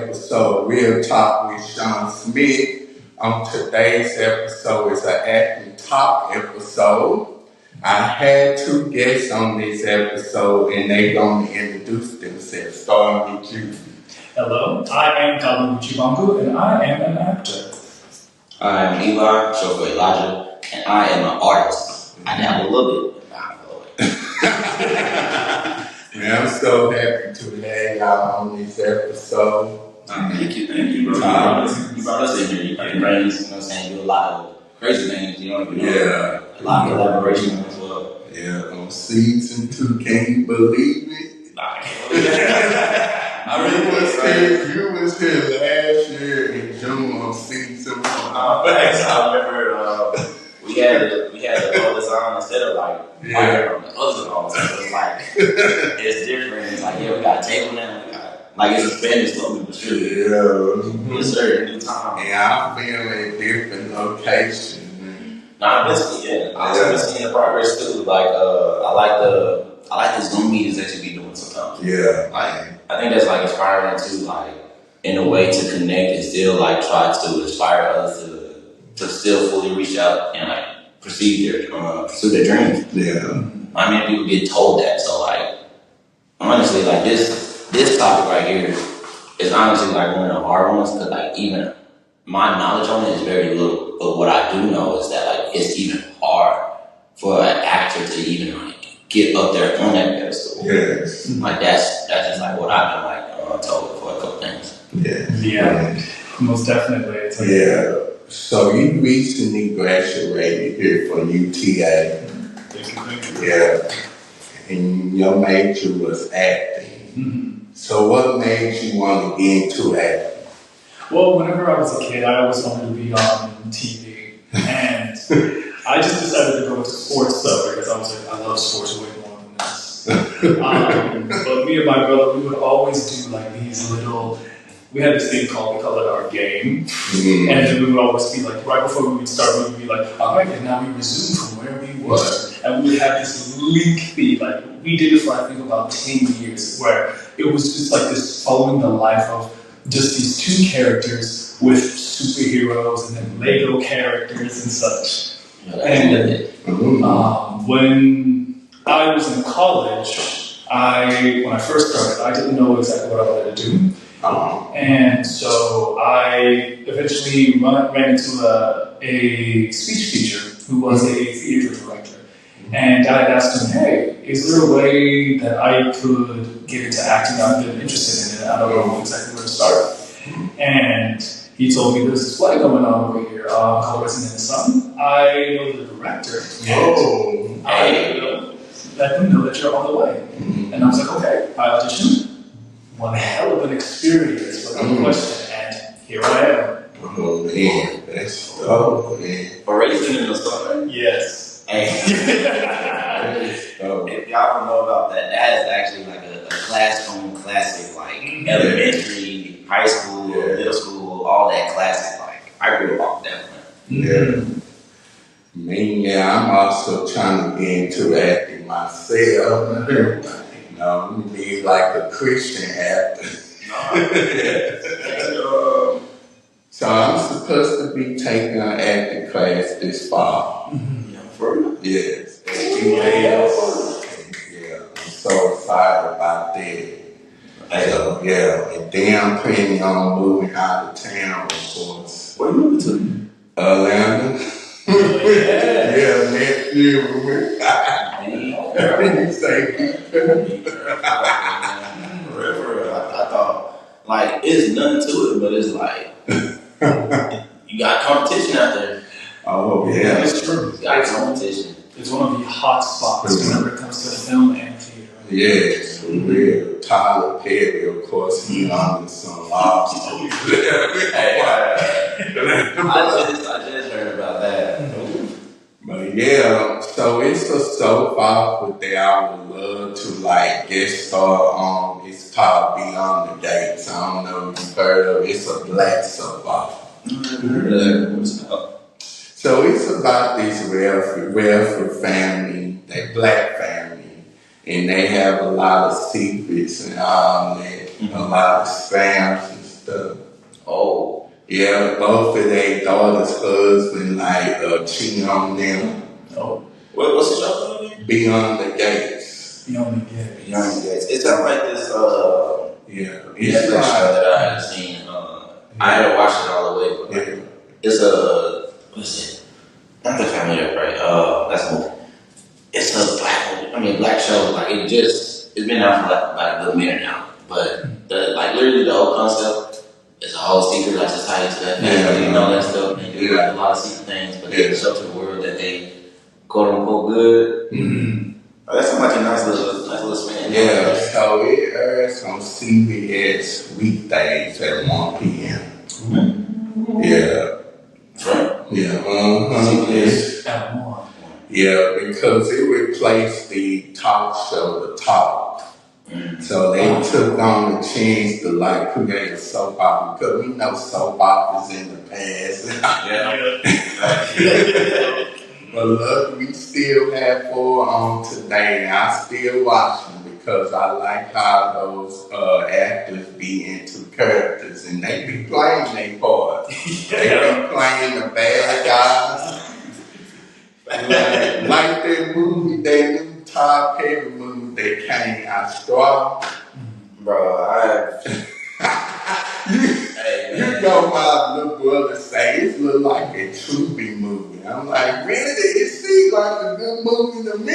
episode, Real Talk with Shawn Smith. On today's episode is an acting talk episode. I had two guests on this episode, and they're going to introduce themselves, starting with you. Hello, I am Kal Tshibangu, and I am an actor. I am Eli, short for Elijah, and I am an artist. I dabble a little bit, but not a little bit. Man, I'm so happy to have y'all on this episode. Thank you, bro. You brought us in here. You bring brains, you know what I'm saying? Do a lot of crazy things, you know? Yeah. A lot of collaboration as well. Yeah, on season 2, can you believe it? Nah, I can't believe it. You was here last year in June on season 1. I remember we had the others on instead of like fire on the others on. So it's like it's different. It's like we got a table now. It's expanded slowly but surely. Yeah. Yes, sir. New time. And I've been in different locations. I've been seeing the progress too. I like the Zoom meetings that you be doing sometimes. Yeah. I think that's inspiring too. In a way to connect and still try to inspire others to still fully reach out and pursue their dreams. Yeah. I mean, people get told that. So honestly, this topic right here is honestly one of the hard ones because even my knowledge on it is very little. But what I do know is that it's even hard for an actor to even get up there on that pedestal. Yes. That's just what I've been told for a couple things. Yeah, most definitely. So you recently graduated here from UTA. Thank you. Yeah. And your major was acting. Mm-hmm. So what made you want to get into acting? Well, whenever I was a kid, I always wanted to be on TV. And I just decided to go into sports though because I was I love sports way more than this. But me and my brother, we would always do these little. We had this thing we call it our game, and then we would always be right before we would start, we would be all right, and now we resume from where we were, and we would have this lengthy, we did it for I think about 10 years, where it was just this following the life of just these two characters with superheroes and then Lego characters and such. And when I was in college, when I first started, I didn't know exactly what I wanted to do. And so I eventually ran into a speech teacher who was a theater director. And I asked him, hey, is there a way that I could get into acting? I've been interested in it. I don't know exactly where to start. And he told me there's this play going on over here, Colors in the Sun. I know the director. And I let them know that you're on the way. And I was like, okay, I auditioned. One hell of an experience without question, and here I am. Oh man, that's man. Already singing the song? Yes. If y'all don't know about that, that is actually a classroom classic, elementary, high school, middle school, all that classic. I grew up with that one. Yeah. I'm also trying to get into acting myself. Be a Christian actor. So I'm supposed to be taking an acting class this fall. For real? Yes. Yeah, I'm so excited about that. So, and then I'm planning on moving out of town, of course. Where are you moving to? Atlanta. Next year. You say I thought it's nothing to it, but it's you got competition out there. Oh yeah, it's true. You got competition. It's one of the hot spots whenever it comes to film and theater. Yes, for real. Tyler Perry, of course, he on some lobster. I just heard about that. But so it's a soap opera that I would love to guest star on. It's called Beyond the Gates. I don't know if you've heard of it. It's a black soap opera. So it's about this wealthy family, they black family, and they have a lot of secrets and all that, a lot of scams and stuff. Yeah, both of their daughters' husband cheating on them. Oh. What's the show called again? Beyond the Gates. Beyond the Gates. Beyond the Gates. It sounds like this. It's Netflix show that I had seen. I hadn't watched it all the way, but it's what is it? Not the Family of Right? That's a movie. It's a black show. Like it's been out for like a good minute now. But literally the whole concept is a whole secret, like society to that family, and all that stuff. And they do like a lot of secret things, but they show to the world that they quote unquote good. Mm-hmm. Oh, that sounds like a nice little spin. Yeah, so it airs on CBS weekdays at 1 p.m. Mm-hmm. Yeah. Right. Yeah. CBS at 1. Yeah, because it replaced the talk show, The Talk. Mm-hmm. So they took on the chance to create a soap opera, because we know soap operas in the past. But look, we still have 4 on today, and I still watch them because I like how those actors be into characters, and they be playing their parts. They be playing the bad guys. like that movie, that new Todd Perry movie that came out strong. Bro, You know my little brother say it look like a Tubi movie. I'm like, really? It seems like a good movie to me.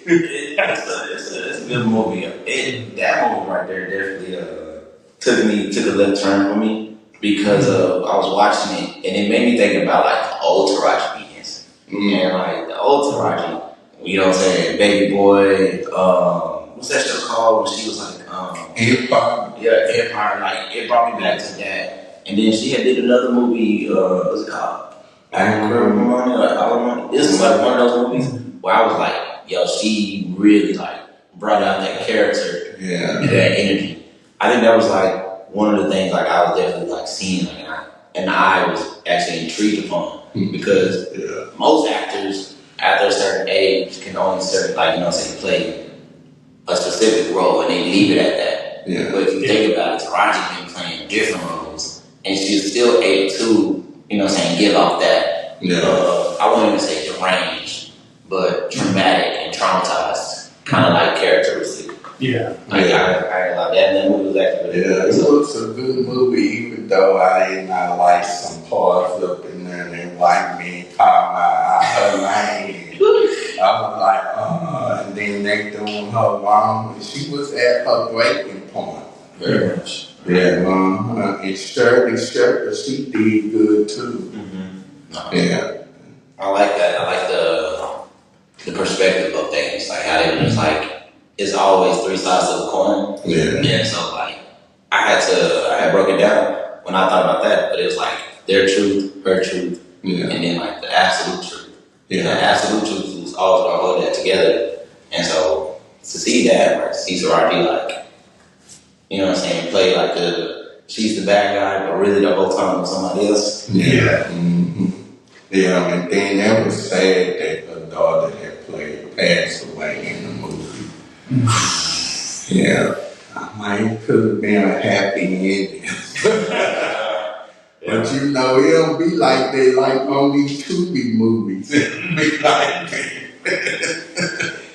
It's a good movie. That movie right there definitely took a left turn for me because I was watching it and it made me think about the old Taraji P. Henson. And the old Taraji, you know what I'm saying, Baby Boy, what's that show called when she was Empire. Yeah, Empire. It brought me back to that. And then she had did another movie, what's it called? Alimony. This is one of those movies where I was like, yo, she really brought out that character and that energy. I think that was one of the things I was definitely seeing and I was actually intrigued upon because most actors after a certain age can only play a specific role and they leave it at that. Yeah. But if you think about it, Taraji been playing different roles and she's still able to, give off that, I wouldn't even say deranged, but traumatic and traumatized kind of characteristic. Yeah. I like that. And that movie was actually really good. It was a good movie, even though I did not like some parts up in there and white men call her name. I was like, and then they doing her wrong, and she was at her breaking point. Very much. Yeah, and Shirley, she did good too. Mm-hmm. Yeah. I like that. I like the perspective of things, how they were just it's always 3 sides of the coin. Yeah. Yeah, so I had broke it down when I thought about that, but it was their truth, her truth, and then the absolute truth. Yeah. The absolute truth is always gonna hold that together. And so to see that, see Taraji you know what I'm saying, play she's the bad guy, but really the whole time with somebody else. Yeah. Mm-hmm. Yeah, and then that was sad that her daughter had passed away in the movie. Mm-hmm. Yeah. It could have been a happy ending. But it don't be like that on these Tubi movies. It be like that.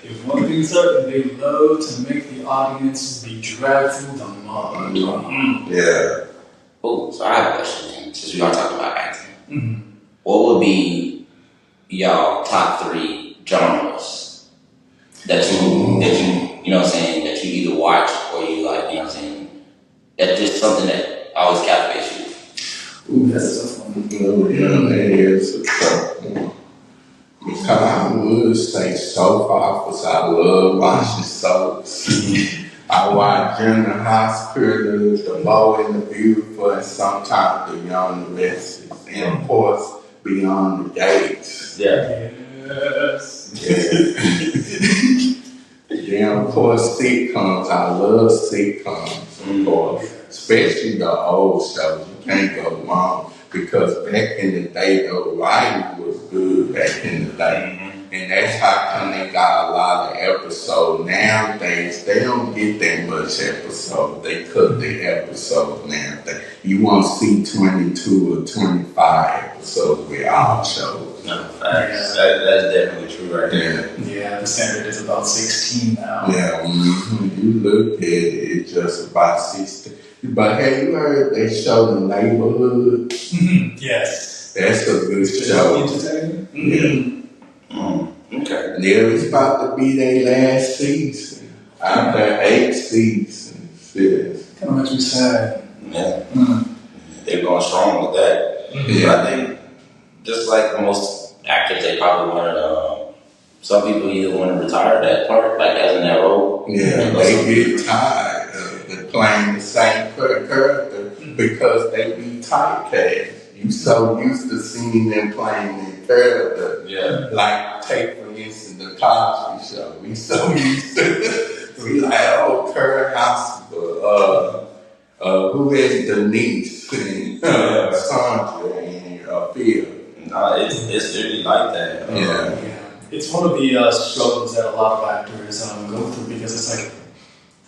If one thing's certain, they love to make the audience be dragged through the mud. Mm-hmm. Yeah. Oh, so I have a question, since we are talking about acting. Mm-hmm. What would be y'all top 3 genres that you that you either watch or you that's just something that always captivates you? Ooh, that's a tough one. That is a tough one. Because I would say soap operas. I love watching soaps. I watch General Hospital, The Bold and the Beautiful, and sometimes The Young and the Restless. And of course, Beyond the Gates. Yeah. Yes. Then of course, sitcoms. I love sitcoms, of course. Especially the old shows. You can't go wrong. Because back in the day, the writing was good back in the day. And that's how come they got a lot of episodes. Nowadays, they don't get that much episode. They cut the episodes nowadays. you won't see 22 or 25 episodes with all shows. No, facts. That's definitely true right there. Yeah, the standard is about 16 now. Yeah, you look at it, it's just about 16. But have you heard they show The Neighborhood? Mm-hmm. Yes. That's a good show. Entertainment? Mm-hmm. Okay. Yeah, it's about to be their last season. After 8 seasons. Yes. Kind of makes me sad. Yeah. They're going strong with that. Yeah. But I think, just like most actors, they probably want to, some people either want to retire that part, like as in that role. Yeah, they get tired of playing the same character because they be typecast. You so used to seeing them playing their character. Yeah. Like, take for instance the Cosby Show. We so used to, we like, oh, Kurt Hospital, who is Denise and Sandra and Phil. No, it's really like that. Yeah. It's one of the struggles that a lot of actors go through because it's like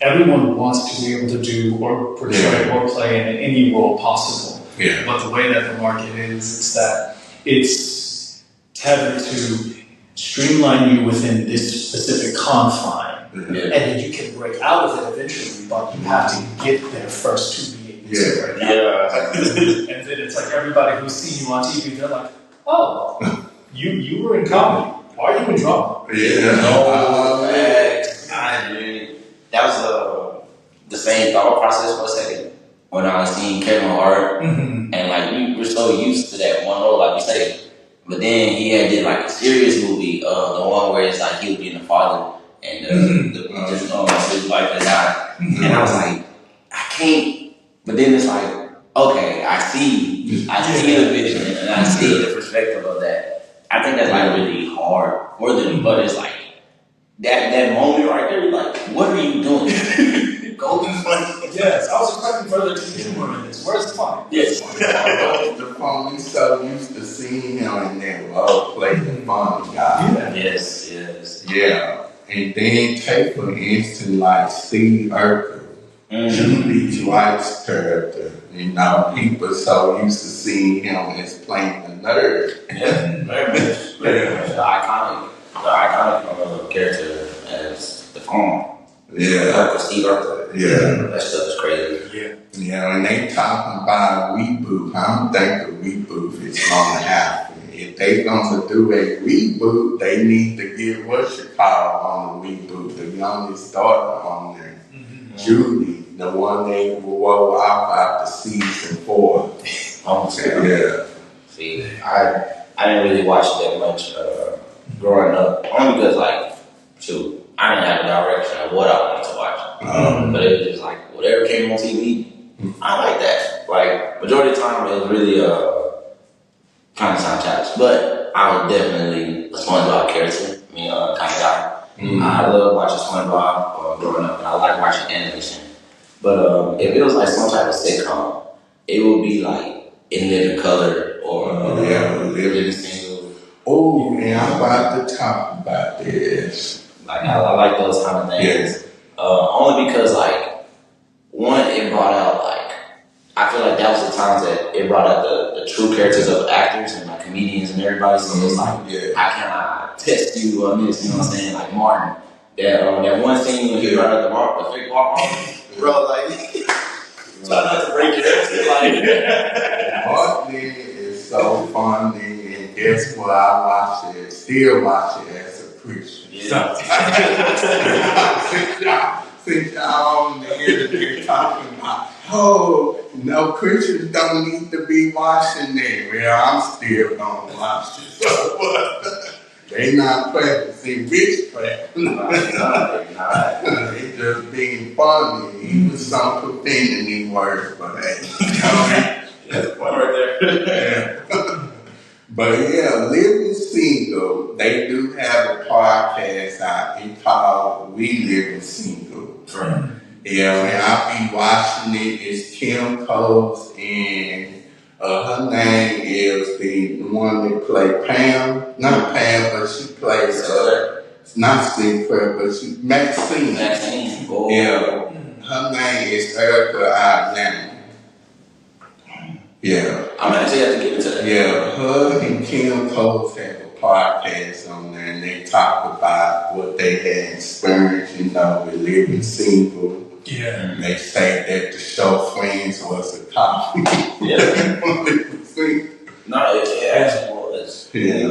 everyone wants to be able to do or portray or play in any role possible. Yeah. But the way that the market is, it's that it's tethered to streamline you within this specific confine. Yeah. And then you can break out of it eventually, but you have to get there first to be able to break out. Yeah. And then it's like everybody who's seen you on TV, they're like, oh, you were in comedy. Why are you in drama? Yeah. No, facts. That was the same thought process for a second when I was seeing Kevin Hart, and like we were so used to that one role, like you say. But then he had did like a serious movie, the one where it's like he was being the father and his wife had died, and I was like, I can't. But then it's like, okay, I see the vision and I see the perspective of that. I think that's like really hard for them, but it's like that moment right there. You're like, what are you doing? Go be funny. Yes, I was expecting further to humor in this. Where's the fun? Yes. The phone, we so used to seeing him in that role play the funny guy. Yes. Yeah. And then take for instance like Steve Urkel, Judy's wife's character. You know, people so used to seeing him as playing the nerd. Yeah, very much. The iconic character as the phone. Yeah. Steve Urkel. Yeah. That stuff is crazy. Yeah, and they talking about a reboot. I don't think a reboot is going to happen. If they going to do a reboot, they need to get what's your call on the reboot. The youngest daughter on there, Judy, the one they rolled out after season 4. Yeah. See, I didn't really watch it that much growing up, only because like, shoot, I didn't have a direction of what I wanted to watch. But it was just like whatever came on TV, I like that. Like majority of the time, it was really kind of sound childish, but I was definitely a SpongeBob character. Kind of guy. I love watching SpongeBob growing up, and I like watching animation. But if it was like some type of sitcom, it would be like In Living Color or Living Single. Oh, and I'm about to talk about this. Like I like those kind of things. Yes. Only because like one, it brought out like I feel like that was the times that it brought out the true characters of actors and like comedians and everybody. So it's like I cannot test you on this. You know what I'm saying? Like Martin, that one scene when he brought out the fake walk on, bro. Like try not to break your head. Like Martin is so funny, and guess what? I watch it, still watch it as a Christian. Yeah. Sit down on the internet talking about, oh, no, Christians don't need to be watching it. Well, I'm still going to watch it. So what? They not practicing witchcraft. They just being funny. Even some profanity words, but hey. That's one right there. Yeah. But yeah, Living Single, they do have a podcast out. It's called We Living Single. Right. Yeah, and I be watching it. It's Kim Coates and her name is the one that played Pam. Not Pam, but she plays not Sinclair, but she Maxine. Oh. Yeah. Her name is Erica Alexander. Yeah. I'm actually have to get into that. Yeah, Hug and Kim Coles have a podcast on there, and they talk about what they had experienced, with living single. Yeah. And they say that the show Friends was a comedy. Yeah. No, it actually was. Yeah.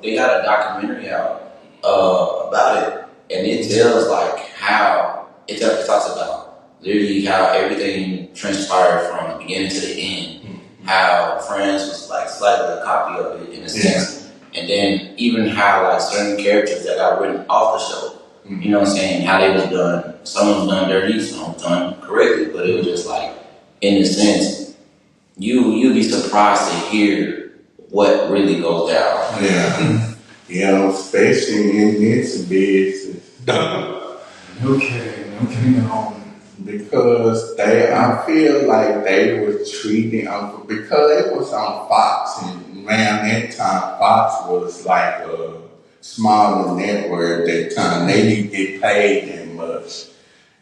They got a documentary out about it, and it tells how it talks about literally how everything transpired from the beginning to the end. How Friends was slightly a copy of it in a sense, and then even how certain characters that got written off the show, you know what I'm saying, how they was done. Some was done dirty, some was done correctly, but it was just in a sense, you'd be surprised to hear what really goes down. Yeah, especially in this business. No kidding at all. Because I feel like they were treating because it was on Fox, and around that time, Fox was like a smaller network at that time. They didn't get paid that much.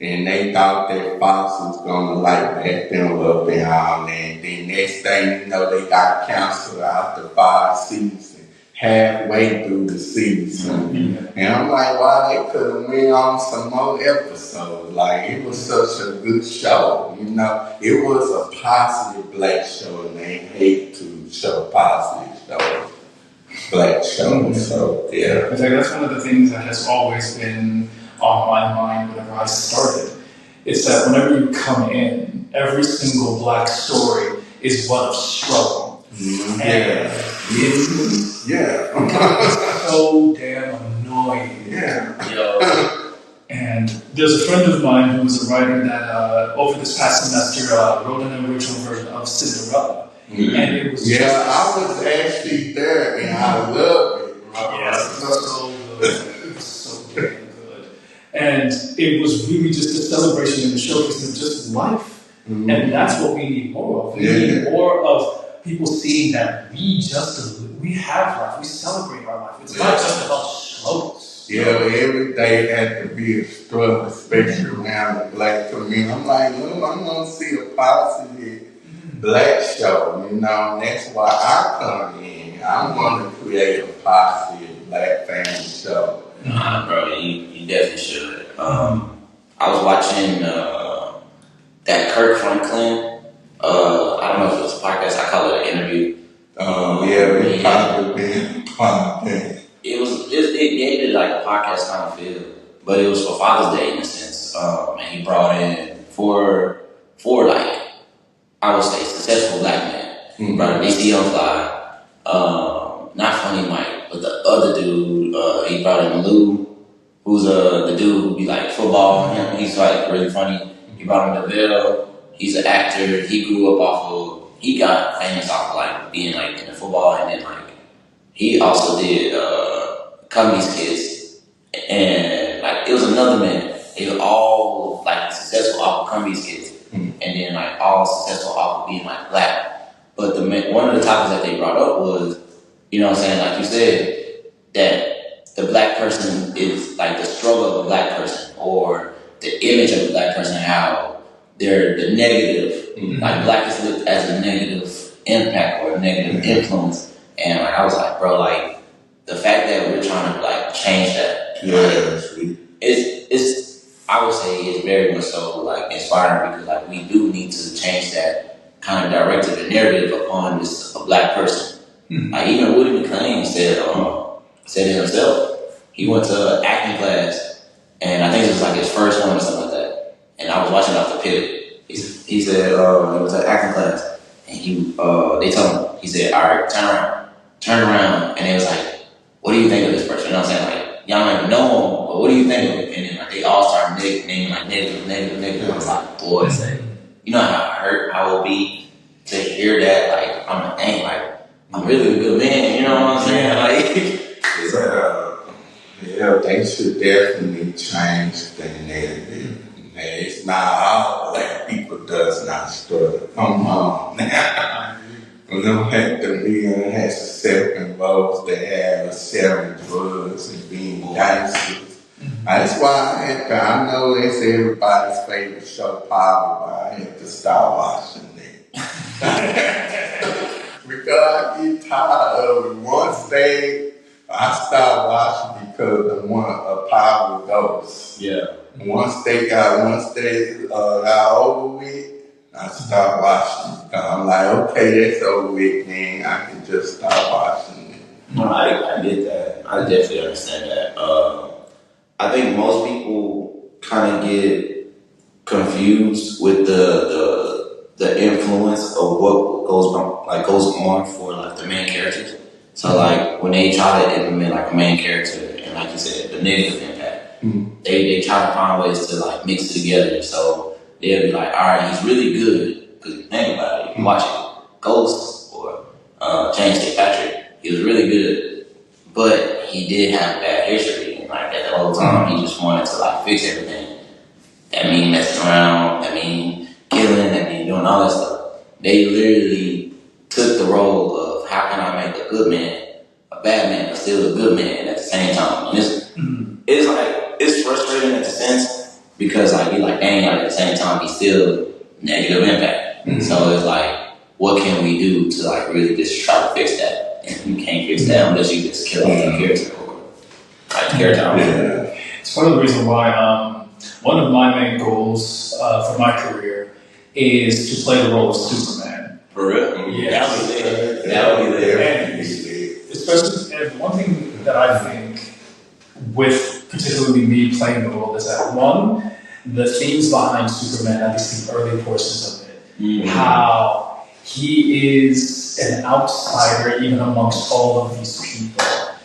And they thought that Fox was gonna back them up and all that. And then next thing they got canceled after 5 seasons. Halfway through the season. And I'm like, wow, they could have went on some more episodes. It was such a good show, It was a positive black show, and they hate to show positive shows, black shows. So, yeah. In fact, that's one of the things that has always been on my mind whenever I started. It's that whenever you come in, every single black story is one of struggle. And it's so damn annoying. Yeah. And there's a friend of mine who was a writer that over this past semester wrote an original version of Cinderella. And it was I was actually there, and I loved it. Yes, it was so good. It was so damn good. And it was really just a celebration and a showcase of just life. And that's what we need more of. We need more of people seeing that we have life, we celebrate our life. It's not just about struggles. Yeah, every day had to be a struggle, especially around the black community. I'm like, look, I'm going to see a positive black show, and that's why I come in. I'm going to create a positive black family show. Nah, bro, you definitely should. I was watching that Kirk Franklin. I don't know if it was a podcast. I call it an interview. It gave it a podcast kind of feel, but it was for Father's Day in a sense. And he brought in four I would say successful black men. He brought in DC on Fly, not Funny Mike, but the other dude. He brought in Lou, who's the dude who be football. He's really funny. He brought in DeVille. He's an actor. He grew up he got famous off of being in the football, and then he also did comedy skits, and it was another man. They were all successful off of comedy skits, and then all successful off of being black. But one of the topics that they brought up was, you know what I'm saying, like you said, that the black person is the struggle of a black person, or the image of a black person, how they're the negative, black is looked as a negative impact or a negative influence. And I was bro, the fact that we're trying to change that, it's I would say it's very much so inspiring, because we do need to change that kind of directive and narrative upon a black person. Even Woody McClain said it himself. He went to acting class, and I think it was his first one or something like that. And I was watching off the pit. He said, it was an acting class. And they told him, he said, all right, turn around. And they was what do you think of this person? You know what I'm saying? Y'all don't even know him, but what do you think of him? And then they all started naming negative. I was boy, you know how hurt I will be to hear that, I'm really a good man, you know what I'm saying? They should definitely change the narrative. It's not all black people does not struggle. Come on now. We don't have to be has seven votes that have selling drugs and being gangsters. That's why I know it's everybody's favorite show, probably, but I had to start watching it. tired of it. I stopped watching because the one a Power Ghost. Yeah. Once they got over with, I stopped watching. I'm like, okay, that's over with, man. I can just stop watching it. No, I get that. I definitely understand that. I think most people kind of get confused with the influence of what goes on for like the main characters. So like when they try to implement like a main character and like you said, the negative impact, they try to find ways to like mix it together. So they'll be like, all right, he's really good. Because think about it, if you watch it, Ghost or James St. Patrick, he was really good, but he did have bad history. And like at the whole time, he just wanted to like fix everything. That mean messing around, that mean killing, that mean doing all that stuff. They literally took the role of how can I make a good man, a bad man, but still a good man at the same time. And it's like, it's frustrating in a sense because like you're like, dang, at the same time, he's still negative impact. So it's like, what can we do to like really just try to fix that? And you can't fix that unless you just kill off the character or like character. It's one of the reasons why one of my main goals for my career is to play the role of Superman. For real? Yeah. That would be there. Especially, and one thing that I think with particularly me playing the role is that one, the themes behind Superman, at least the early portions of it, how he is an outsider even amongst all of these people.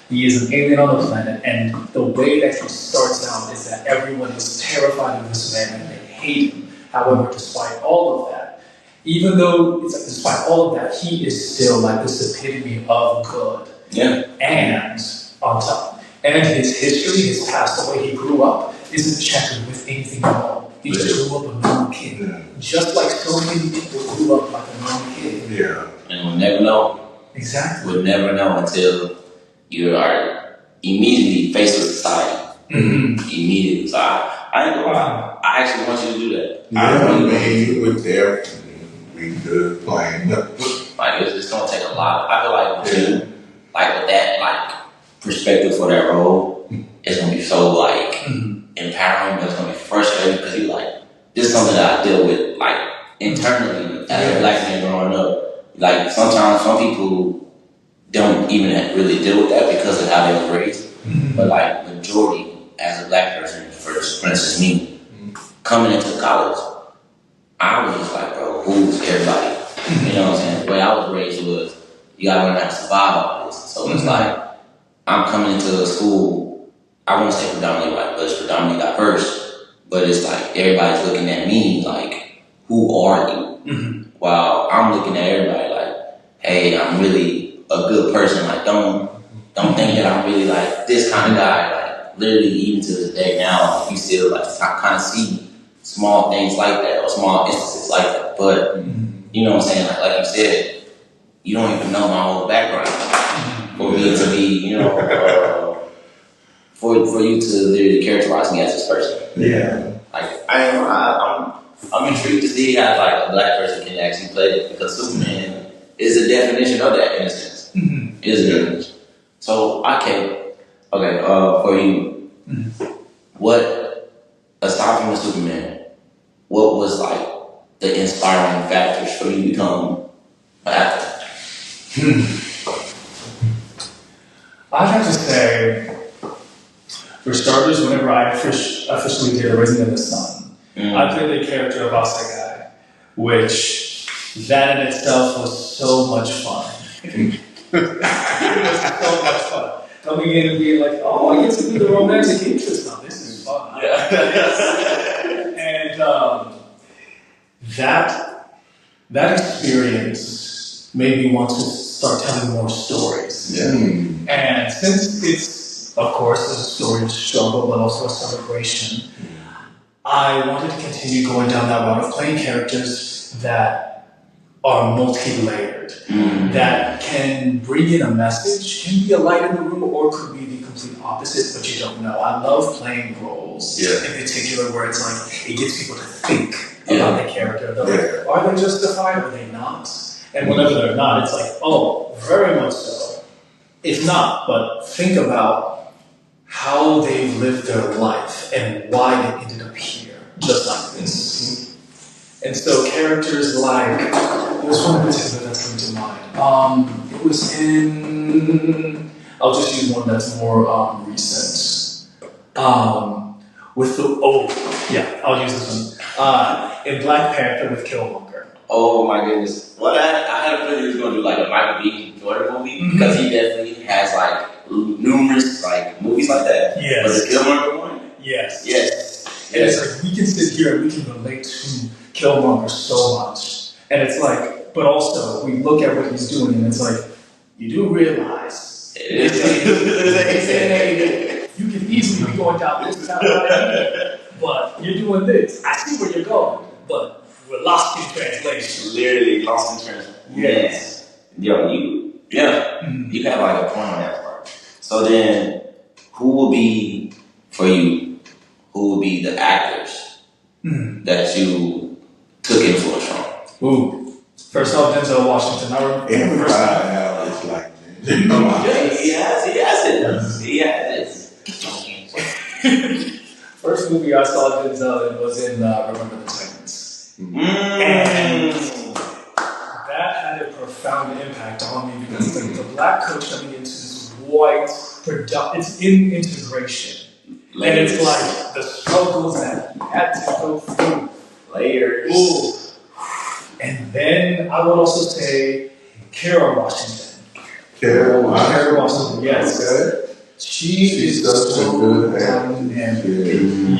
He is an alien on the planet, and the way that he starts out is that everyone is terrified of this man and they hate him. However, despite all of that, even though despite all of that, he is still like this epitome of good. Yeah. And on top, and his history, his past, the way he grew up, isn't checkered with anything at all. He just grew up a normal kid, just like so many people grew up like a normal kid. Yeah. And we'll never know. Exactly. We'll never know until you are immediately faced with society. Immediately. So I ain't gonna lie. I actually want you to do that. I mean, you were there. We good playing. Like it's gonna take a lot. I feel like with that like perspective for that role, it's gonna be so like empowering, but it's gonna be frustrating because you like this is something that I deal with like internally as a black man growing up. Like sometimes some people don't even really deal with that because of how they were raised. But like majority as a black person, for instance me, coming into college, I was just like, bro, who's everybody? You know what I'm saying? The way I was raised was you gotta learn how to survive all this. So it's like I'm coming into a school, I won't say predominantly white, but it's predominantly diverse. But it's like everybody's looking at me like, who are you? While I'm looking at everybody like, hey, I'm really a good person. Like don't think that I'm really like this kind of guy. Like literally even to this day now, like, you still like kind of see small things like that or small instances like that. But you know what I'm saying? Like you said, you don't even know my whole background for me to be, you know, for you to literally characterize me as this person. Yeah. Like I'm intrigued to see how like a black person can actually play it because Superman is a definition of that in a sense. It is a definition. So for you, what aside from the Superman, what was like the inspiring factors for you to become an actor? I'd have to say, for starters, whenever I officially did Risen in the Sun, I played the character of Asagai, which that in itself was so much fun. It was so much fun. Coming in and being like, oh, I get to be the romantic interest now. This is fun. And that experience made me want to start telling more stories. And since it's, of course, a story of struggle, but also a celebration, I wanted to continue going down that route of playing characters that are multi-layered, that can bring in a message, can be a light in the room, or could be the complete opposite, but you don't know. I love playing roles, in particular, where it's like, it gets people to think about the character. Like, are they justified or are they not? And whenever they're not, it's like, oh, very much so. It's not, but think about how they've lived their life and why they ended up here, just like this. And so characters like, there's one in particular that's coming to mind. It was in, I'll just use one that's more recent. I'll use this one. In Black Panther with Killmonger. Oh my goodness. Well, I had a feeling he was going to do like a Michael B. Jordan movie because he definitely has like numerous like movies like that. Yes. But the Killmonger one? Yes. Yes. And it's like we can sit here and we can relate to Killmonger so much. And it's like, but also we look at what he's doing and it's like, you do realize you can easily be going down this path right, but you're doing this. I see where you're going, but we're lost in translation. Literally lost in translation. Yes. Yo, you have like a point on that part. So then, who will be, for you, who will be the actors that you took influence from? Ooh. First off, Denzel Washington. Everybody is like that. He has it. First movie I saw Denzel in was in Remember the Titans. And that had a profound impact on me because the black coach coming into this white it's in integration. And it's like the struggles that he had to go through. Layers. Ooh. And then I would also say Kara Washington. Kara Washington, yes. Okay. She's such a good actor.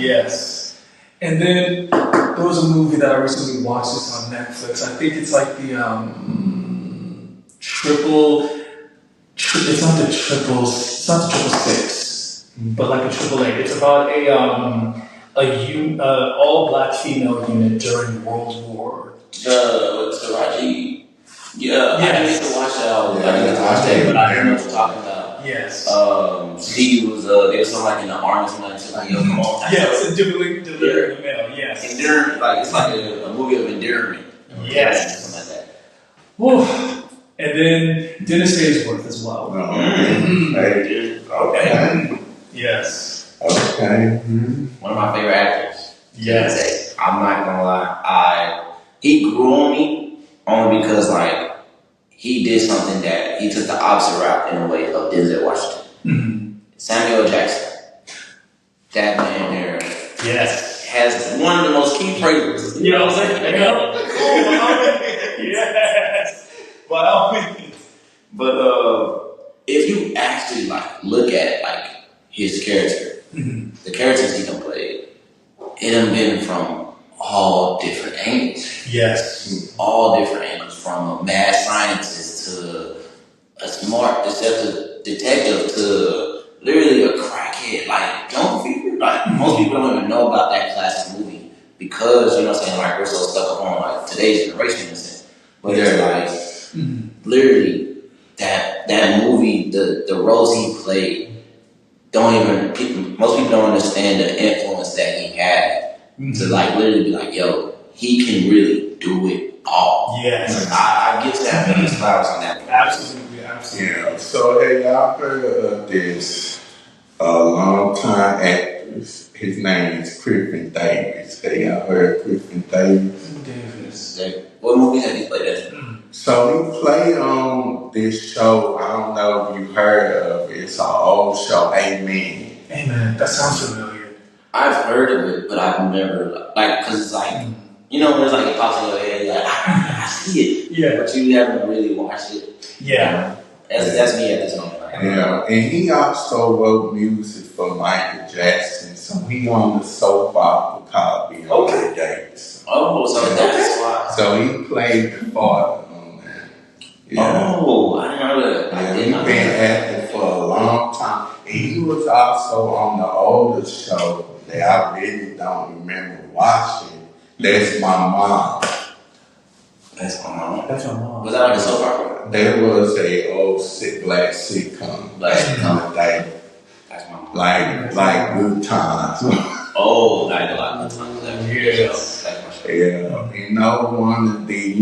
Yes. And then there was a movie that I recently watched. It's on Netflix. I think it's like the it's not the triple six, but like a triple eight. It's about a all black female unit during World War. Taraji. Yeah, I didn't get to watch that. But I hear what you're talking about. Yes. She was there was something like in the army, something like yo, come on. Yes, delivering the mail. Yes. Endearment, like it's like a movie of endearment. Yes. Something like that. Woo. And then Dennis Haysworth as well. Okay. Yes. Okay. One of my favorite actors. Yes. I'm not gonna lie. He grew on me only because like he did something that he took the opposite route in a way of Denzel Washington. Samuel Jackson. That man there. Yes. Has one of the most key phrases. You know what I'm saying? Yes. By all means. But if you actually like look at like his character, the characters he done played, it done been from all different angles. Yes. All different angles, from a mad scientist to a smart deceptive detective to literally a crackhead. Like, don't people, like most people don't even know about that classic movie because, you know what I'm saying, like we're so stuck up on like today's generation in a sense. But they're like literally that movie, the roles he played, most people don't understand the influence that he had to like literally be like, yo, he can really do it all. Yes. I give that his flowers on that. Absolutely. Yeah. So have y'all heard of this long-time actress? His name is Griffin Davis. Have y'all heard of Griffin Davis? What movie have you played at? So he played on this show. I don't know if you heard of it. It's an old show, Amen. Amen. That sounds familiar. I've heard of it, but I've never because it's like you know, when it's like it pops in your head, like I see it, but you haven't really watched it. Yeah, that's me at this moment. Yeah, and he also wrote music for Michael Jackson, so he on the soap opera called Beyond Days. Oh, so that's why. So he played the father on that. Yeah. Oh, I didn't know that. Yeah, he's been acting for a long time. And he was also on the older show that I really don't remember watching. That's My Mom. That's my mom. That's my mom. Was that like a soap opera? There was a old black sitcom back in the day. That's my mom. Like Good Times. Oh, like a lot of times. Yes. That's my show. Yeah, one of the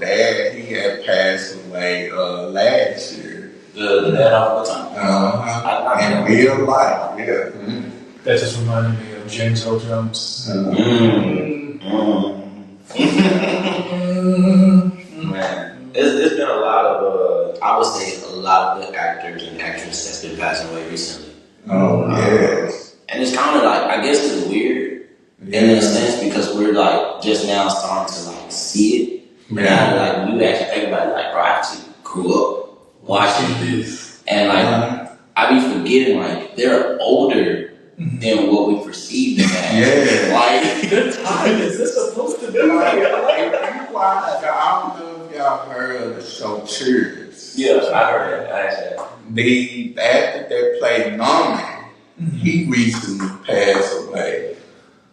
dad, he had passed away last year. The dad off the time. In real life, yeah. That just reminded me of James Earl Jones. Man, it's been a lot of, I would say, a lot of good actors and actresses that's been passing away recently. Oh, yes. And it's kind of like, I guess it's weird in a sense because we're like just now starting to like see it. Yeah. And like you actually think about it, like, bro, I actually grew up watching this. And like, I be forgetting, like, they're older than what we perceive them as. Yeah. Like, good time. Is this supposed to be? Like, if you watch, I don't know if y'all heard of the show Cheers. Yeah, I heard it. I actually. The actor that played Norman, he recently passed away.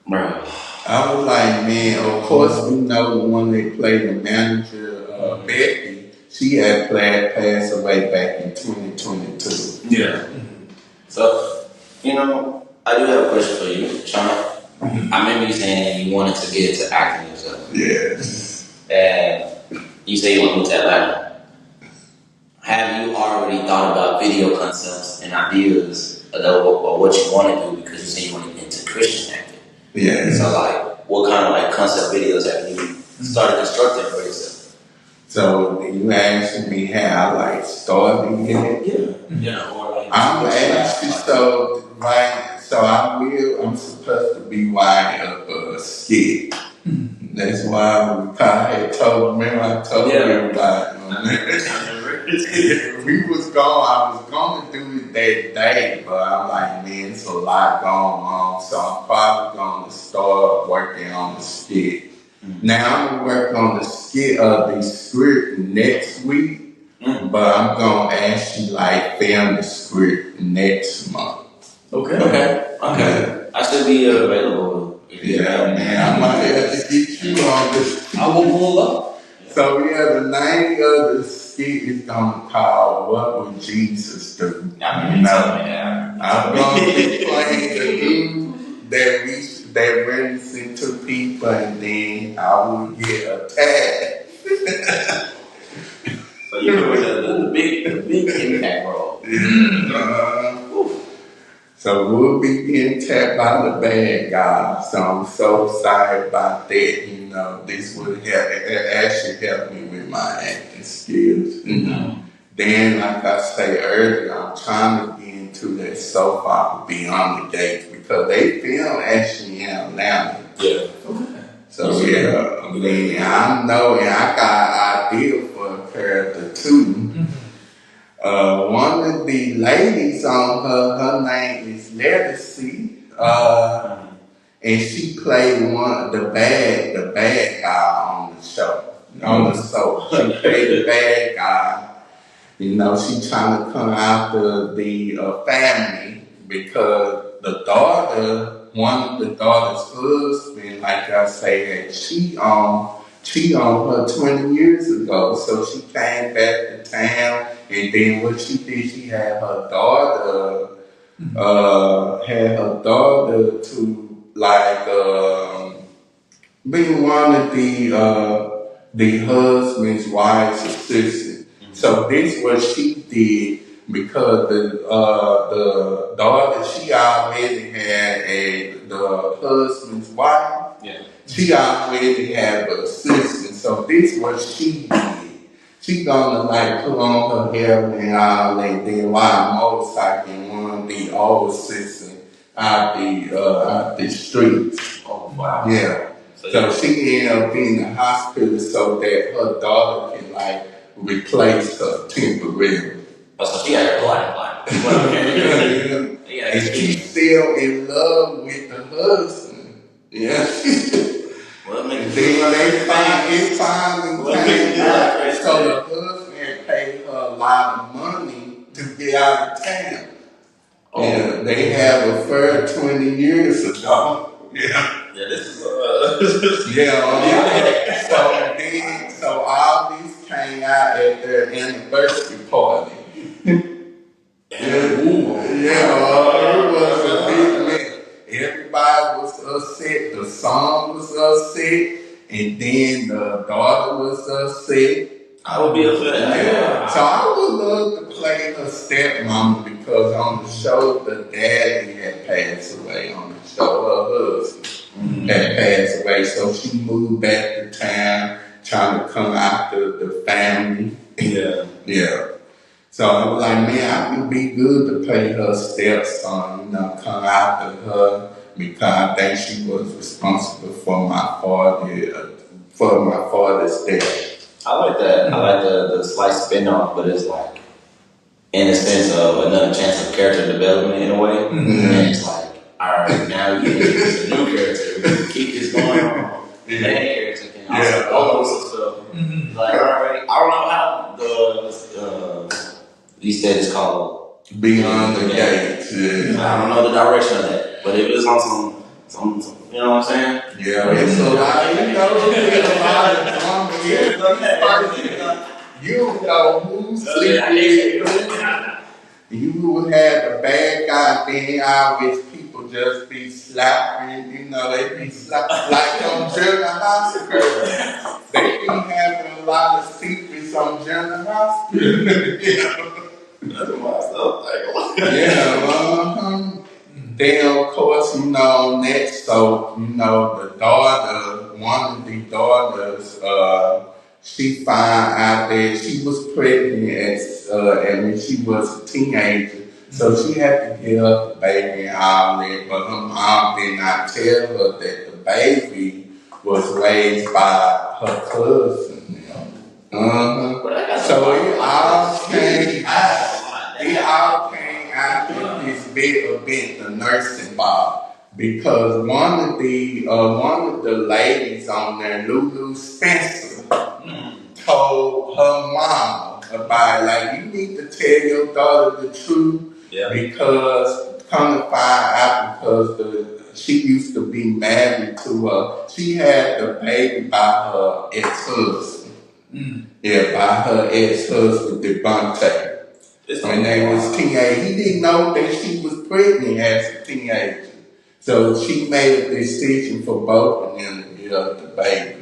Bro. I was like, man, of course we know the one that played the manager, Becky, she had passed away back in 2022. Yeah. So, I do have a question for you, Shawn. I remember you saying you wanted to get into acting yourself. Yes. And you say you want to move to Atlanta. Have you already thought about video concepts and ideas of what you want to do? Because you say you want to get into Christian acting. Yeah. So, like, what kind of like concept videos have you started constructing for yourself? So you asking me how I like started it? Yeah. Or like I'm actually I'm supposed to be writing up a skit. That's why I had told everybody. I was going to do it that day, but I'm like, man, it's a lot going on, so I'm probably going to start working on the skit. Now I'm going to work on the script next week, but I'm going to actually like film the script next month. Okay. I should be available. Yeah, man, I might have to get you on this. I will pull up. So the name of the skit is gonna call "What Would Jesus Do?" I'm gonna be playing the dude that runs into people, and then I will get attacked. So you're doing the big impact role. So we'll be getting tapped by the bad guy. So I'm so excited about that. This would actually help me with my acting skills. Then, like I said earlier, I'm trying to get into that soap opera Beyond the Gates because they film actually in Atlanta. Yeah. Okay. So I know, and I got an idea for a character too. One of the ladies on her name is Legacy, and she played the bad guy on the show, on the soap. She played the bad guy. She trying to come after the family because one of the daughter's husband, like I say, had cheat on her 20 years ago. So she came back to town, and then what she did, she had her daughter, to like be one of the husband's wife's assistant. So this what she did because the daughter, she already had the husband's wife. Yeah. She already had an assistant. So this what she did. She gonna like put on her hair and all that, then ride a motorcycle and one of the old assistants out the streets. Oh wow. Yeah. So she ended up being in the hospital so that her daughter can like replace her temporarily. Oh, so she had her blind. And she's still in love with the husband. Yeah. Well, then they finally came out, so the husband had paid her a lot of money to get out of town. Oh. And they have a affair 20 years ago. Yeah. Yeah, this is So all these came out at their anniversary party. It was a big mess. Everybody was upset. The son was sick, and then the daughter was sick. I would be up for that. Yeah. So I would love to play her stepmama because on the show, the daddy had passed away. On the show, her husband had passed away. So she moved back to town, trying to come after the family. Yeah. Yeah. So I was like, man, I would be good to play her stepson, come after her because I think she was responsible for my father's death. I like that. I like the slight spin-off, but it's like in the sense of another chance of character development in a way. Mm-hmm. And it's like, all right, now we get introduced a new character. We can keep this going on. The main character can also go some stuff. Mm-hmm. Like, all right, I don't know how you said it's called Beyond the Gates. Yeah. I don't know the direction of that, but if it's on some you know what I'm saying? Yeah, it's a lot. It's a lot of drama here. You know who's sleeping. You would have the bad guy, then always people just be slapping, they be slapping like on General Hospital. They be having a lot of secrets on General Hospital. That's my stuff. Yeah, then of course, next, so, the daughter, one of the daughters, she found out that she was pregnant and when she was a teenager. So she had to get up the baby and all that, but her mom did not tell her that the baby was raised by her cousin. So it all came out. It all came out in this big event, the nursing ball, because one of the ladies on there, Lulu Spencer, told her mom about like, you need to tell your daughter the truth because come to find out because she used to be married to her. She had the baby by her ex-husband. Yeah, by her ex-husband, Devontae. When they was teenage, he didn't know that she was pregnant as a teenager. So she made a decision for both of them to get up the baby.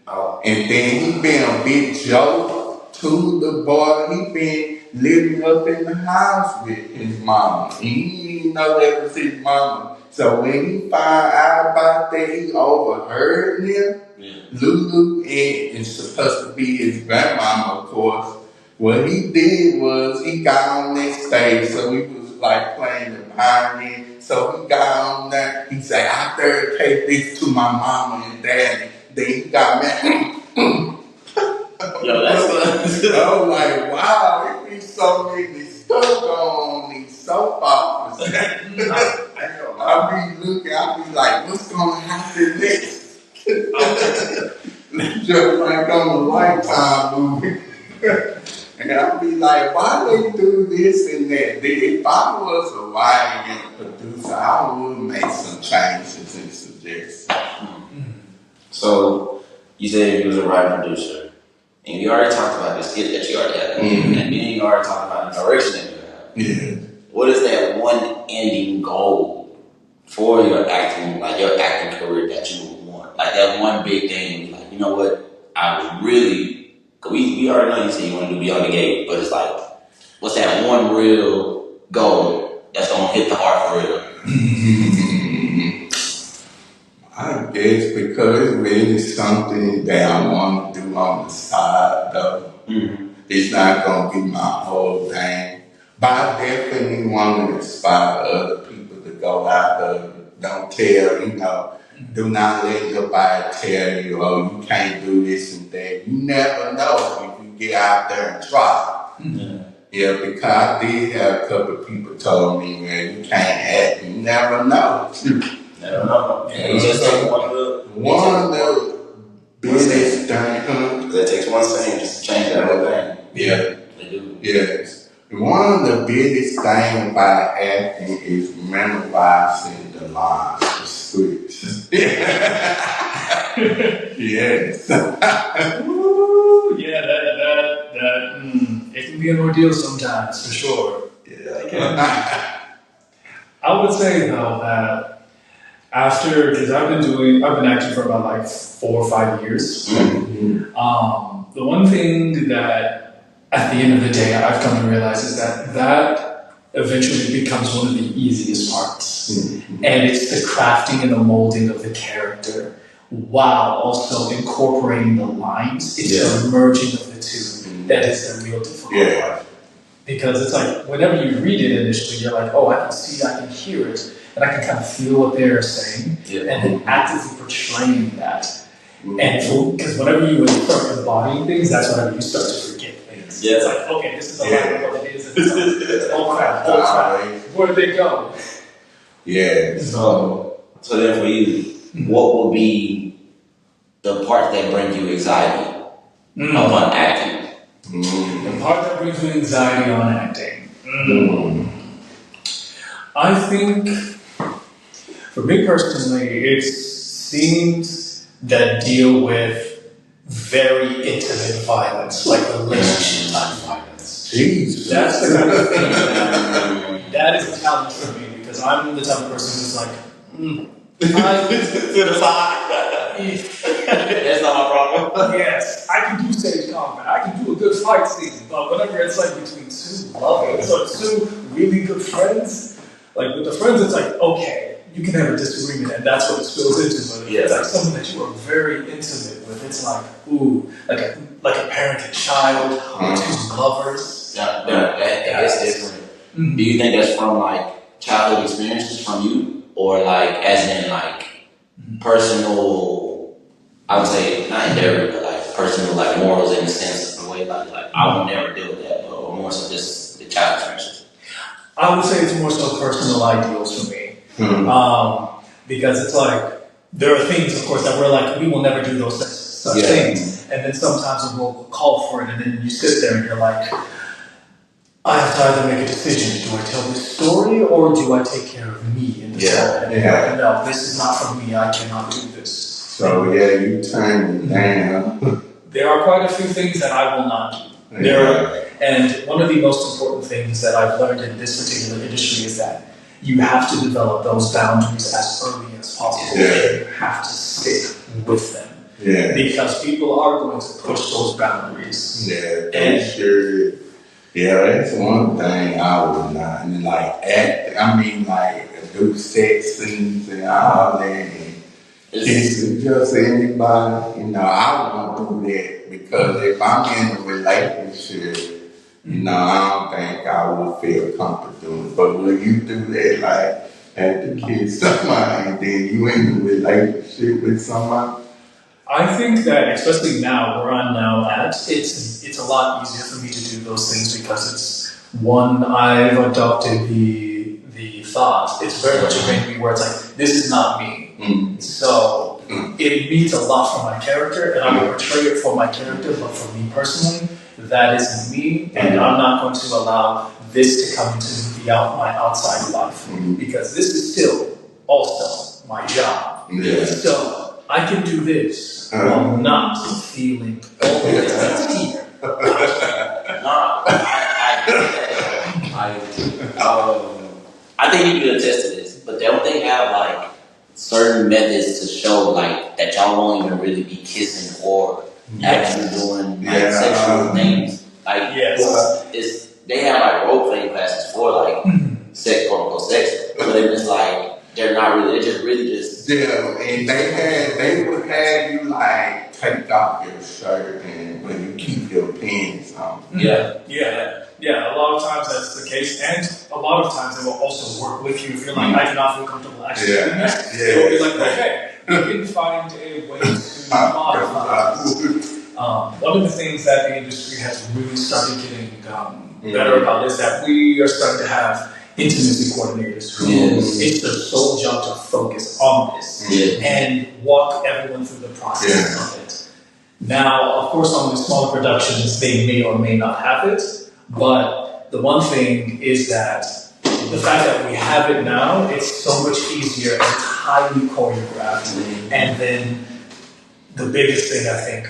And then he been a big joke to the boy. He been living up in the house with his mama. He didn't know that was his mama. So when he found out about that, he overheard him. Lulu and supposed to be his grandmama, of course. What he did was he got on that stage, so he was like playing the violin. So he got on there. He said, "I better take this to my mama and daddy." Then he got mad. Yo, that's what I was like, wow, it be so many stuff going on these soap operas. I be looking, I be like, what's gonna happen next? Just like on the Lifetime movie. And I'd be like, why they do this and that? If I was a writing and producer, I would make some changes and suggestions. So, you said you was a writer producer, and you already talked about the skit that you already had, and then you already talked about the direction that you have. Yeah. What is that one ending goal for your acting career that you would want? Like that one big thing, like, you know what, I would really... Cause we already know you said you want to do Beyond the Gate, but it's like, what's that one real goal that's gonna hit the heart for real? I guess because it's really something that I want to do on the side, though. It's not gonna be my whole thing, but I definitely want to inspire other people to go out there. Don't tell, do not let nobody tell you, oh, you can't do this and that. You never know if you get out there and try. Yeah, because I did have a couple of people told me, man, you can't act. You never know. Never know. You just take one of the biggest things. That takes one scene just to change that whole thing. Yeah. They do. Yes. One of the biggest things about acting is memorizing the lines, the scripts. Yes. Ooh, yeah, that it can be an ordeal sometimes, for sure. Yeah. I would say though that Because I've been acting for about like 4 or 5 years. The one thing that at the end of the day I've come to realize is that eventually becomes one of the easiest parts. And it's the crafting and the molding of the character while also incorporating the lines. It's the merging of the two that is the real difficult part. Because it's like, whenever you read it initially, you're like, oh, I can see, I can hear it, and I can kind of feel what they're saying, and then actively portraying that. And because whenever you start embodying things, that's whenever you start to forget things. It's like, okay, this is a lot of what it is. Oh crap, where did they go? So then for you, what would be the part that brings you anxiety upon acting? The part that brings me anxiety on acting. I think, for me personally, it's scenes that deal with very intimate violence, like relationship type violence. Jesus. That's the kind of thing that is a challenge for me, because I'm the type of person who's like, to the side. That's not my problem. Yes, I can do stage combat. I can do a good fight scene, but whenever it's like between two lovers or two really good friends, like with the friends, it's like, okay, you can have a disagreement, and that's what it spills into. But it's like someone that you are very intimate with. It's like, ooh, like a parent and child, or two lovers. That's different. Do you think that's from like childhood experiences from you, or like as in like personal? I would say not endeavor, but like personal like morals in the sense of the way like I would never deal with that, or more so just the child experiences. I would say it's more so personal ideals for me, because it's like there are things, of course, that we're like we will never do those such things, and then sometimes we'll call for it, and then you sit there and you're like, I have to either make a decision: do I tell this story or do I take care of me in this moment? No, this is not for me. I cannot do this. So you turn it down. There are quite a few things that I will not do. And one of the most important things that I've learned in this particular industry is that you have to develop those boundaries as early as possible. And you have to stick with them. Because people are going to push those boundaries. That's one thing I would not. And like act, I mean like do sex scenes and all that. It's just anybody, I won't do that, because if I'm in a relationship, I don't think I would feel comfortable doing it. But will you do that, like, have to kiss somebody and then you in a relationship with somebody? I think that, especially now, where I'm now at, it's a lot easier for me to do those things, because it's one, I've adopted the thought. It's very much a me where it's like, this is not me. So it means a lot for my character, and I will portray it for my character, but for me personally, that isn't me, and I'm not going to allow this to come into my outside life, because this is still also my job. So I can do this while not feeling all of this that's here. I think you can attest to this, but don't they have like certain methods to show like that y'all won't even really be kissing or actually doing like sexual things? Like they have like role playing classes for like sex, quote unquote sex, but they're just like they're not really. They're just really just and they would have you like take off your shirt and when you keep your pants on. Yeah, a lot of times that's the case, and a lot of times they will also work with you if you're like, I do not feel comfortable actually doing that. They'll be like, okay, we can find a way to modify this. One of the things that the industry has really started getting better about is that we are starting to have intimacy coordinators who it's their sole job to focus on this and walk everyone through the process of it. Now, of course, on the smaller productions, they may or may not have it. But the one thing is that the fact that we have it now, it's so much easier and highly choreographed. And then the biggest thing I think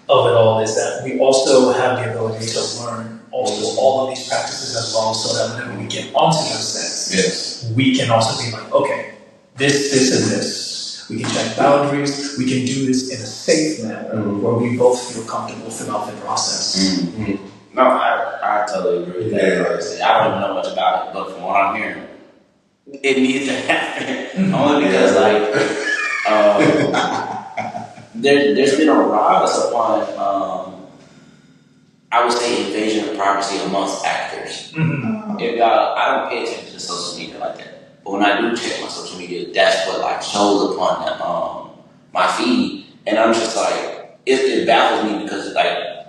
of it all is that we also have the ability to learn also all of these practices as well, so that whenever we get onto those sets, we can also be like, okay, this, and this. We can check boundaries. We can do this in a safe manner where we both feel comfortable throughout the process. No, I totally agree with that. I don't even know much about it, but from what I'm hearing, it needs to happen. Only because, there's been a rise upon, I would say, invasion of privacy amongst actors. If I don't pay attention to social media like that, but when I do check my social media, that's what shows upon my feed, and I'm just like, it baffles me because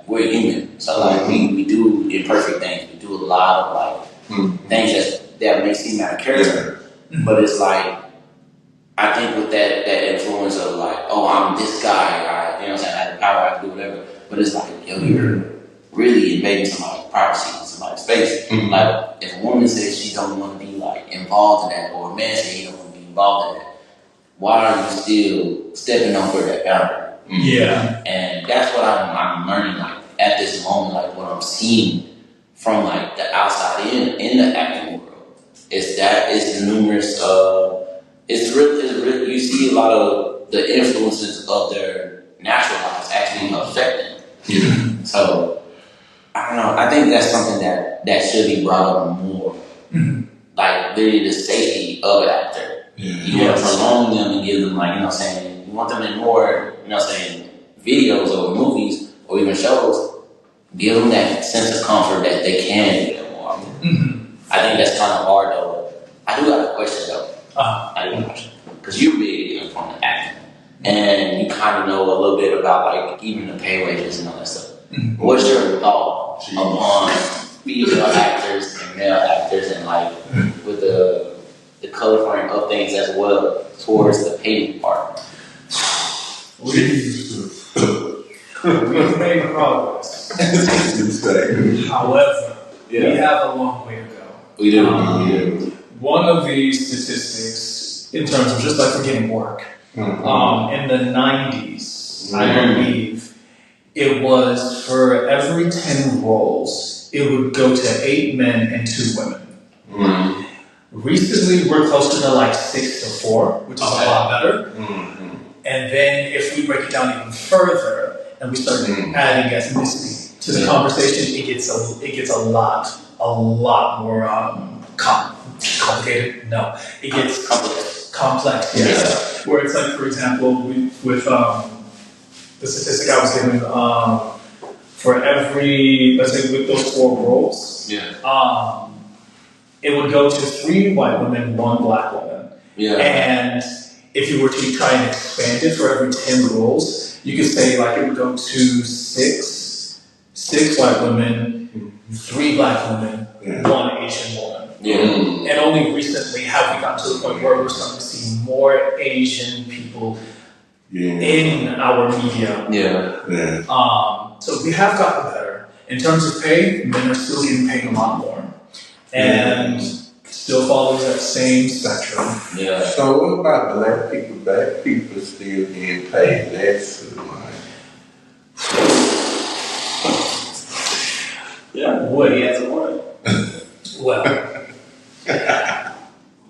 we're human, so we do imperfect things. We do a lot of things that may seem out of character, but it's I think with that influence of I'm this guy, I have the power, I can do whatever. But it's you're really invading somebody's privacy, somebody's space. If a woman says she don't want to be involved in that, or a man says he don't want to be involved in that, why are you still stepping over that boundary? Yeah, and that's what I'm learning at this moment, what I'm seeing from the outside in the acting world is that it's numerous. It's really you see a lot of the influences of their natural lives actually affect them. So I don't know. I think that's something that should be brought up more. Really the safety of an actor. You want to prolong them and give them you want them in more videos or movies or even shows. Give them that sense of comfort that they can do that more often. I think that's kind of hard though. I do have a question though. I do have a question. Because you're big on the acting. And you kind of know a little bit about even the pay ranges and all that stuff. What's your thought upon female actors and male actors and with the color frame of things as well towards the payment part? We've made progress. However, we have a long way to go. We do. One of the statistics, in terms of just for getting work, in the 90s, I believe, it was for every 10 roles, it would go to 8 men and 2 women. Recently, we're closer to 6 to 4, which is a lot better. And then if we break it down even further, and we start adding ethnicity to the conversation, it gets a lot more complicated. No, it gets complex. Yes. Where it's for example, with the statistic I was given, for every, let's say with those 4 roles, it would go to 3 white women, 1 black woman. And if you were to try and expand it for every 10 roles, you could say it would go to 6 white women, 3 black women, 1 Asian woman. And only recently have we gotten to the point where we're starting to see more Asian people in our media. So we have gotten better. In terms of pay, men are still getting paid a lot more. And still follows that same spectrum. So what about black people? Black people still getting paid less than What he has a word. Well,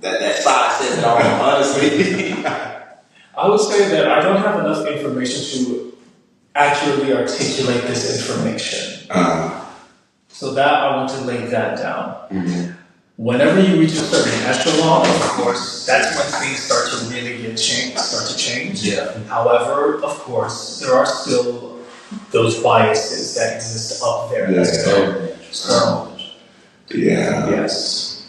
that side says it all, honestly. I would say that I don't have enough information to accurately articulate this information. So that I want to lay that down. Whenever you reach a certain echelon, of course, that's when things start to really start to change. However, of course, there are still those biases that exist up there. So, yes.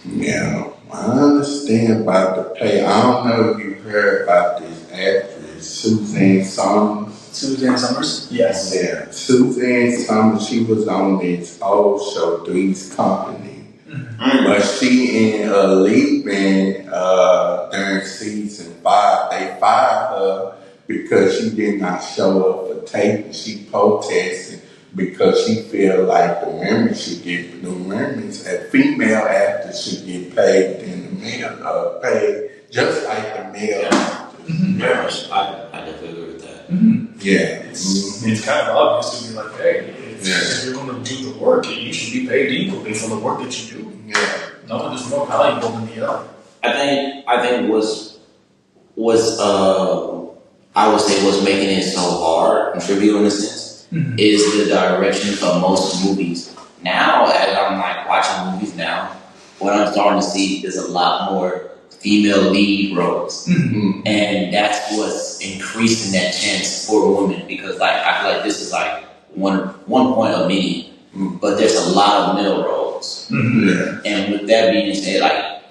I understand about the pay. I don't know if you heard about this actress, Suzanne Summers. Suzanne Summers? Yes. Suzanne Summers, she was on this old show, Three's Company. But she ended up leaving during season 5. They fired her because she did not show up for taping. She protested because she felt like the women should get female actors should get paid than the male paid just like the male actors. I definitely agree with that. It's kind of obvious to be like, hey, if you're going to do the work, you should be paid equally for the work that you do. No one is more valuable than the other. I think was I would say what's making it so hard and trivial in a sense is the direction of most movies. Now, as I'm like watching movies now, what I'm starting to see is a lot more female lead roles, and that's what's increasing that chance for women. Because like I feel like this is like one point of many, but there's a lot of male roles. And with that being said, like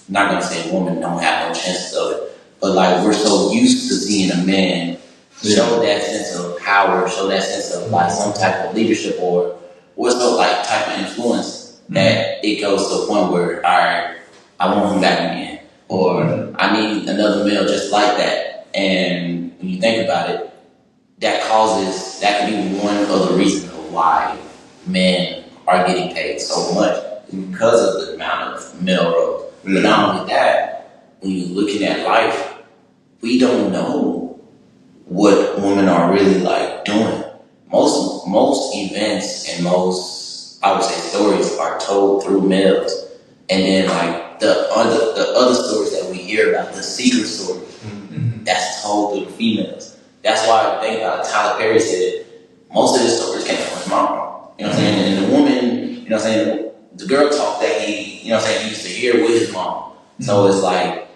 not gonna say women don't have no chances of it, but like we're so used to seeing a man show that sense of power, show that sense of like some type of leadership or some like type of influence that it goes to a point where, all right, I want him back again, or I need another male just like that. And when you think about it, that could be one of the reasons of why men are getting paid so much because of the amount of male roles. But not only that, when you're looking at life, we don't know what women are really like doing. Most events and most, I would say, stories are told through males, and then like the other stories that we hear about, the secret stories, that's told through the females. That's why I think Tyler Perry said most of his stories came from his mom. You know what I'm saying? And the woman, you know what I'm saying, the girl talk that he, you know what I'm saying, he used to hear with his mom. So it's like,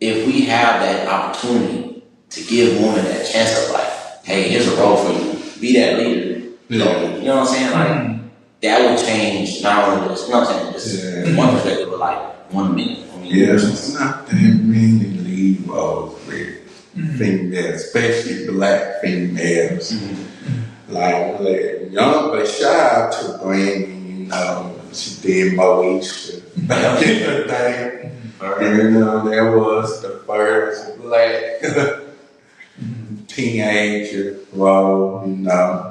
if we have that opportunity to give women that chance of like, hey, here's a role for you, be that leader. You know what I'm saying? Like, that would change not only just, you know what I'm saying, just one perspective, but like 1 minute. I mean, it's not that many lead roles with females, especially black females. Like young but shout out to Brandy, you know, she did Moesha back in the day. You know, that was the first black teenager role, you know.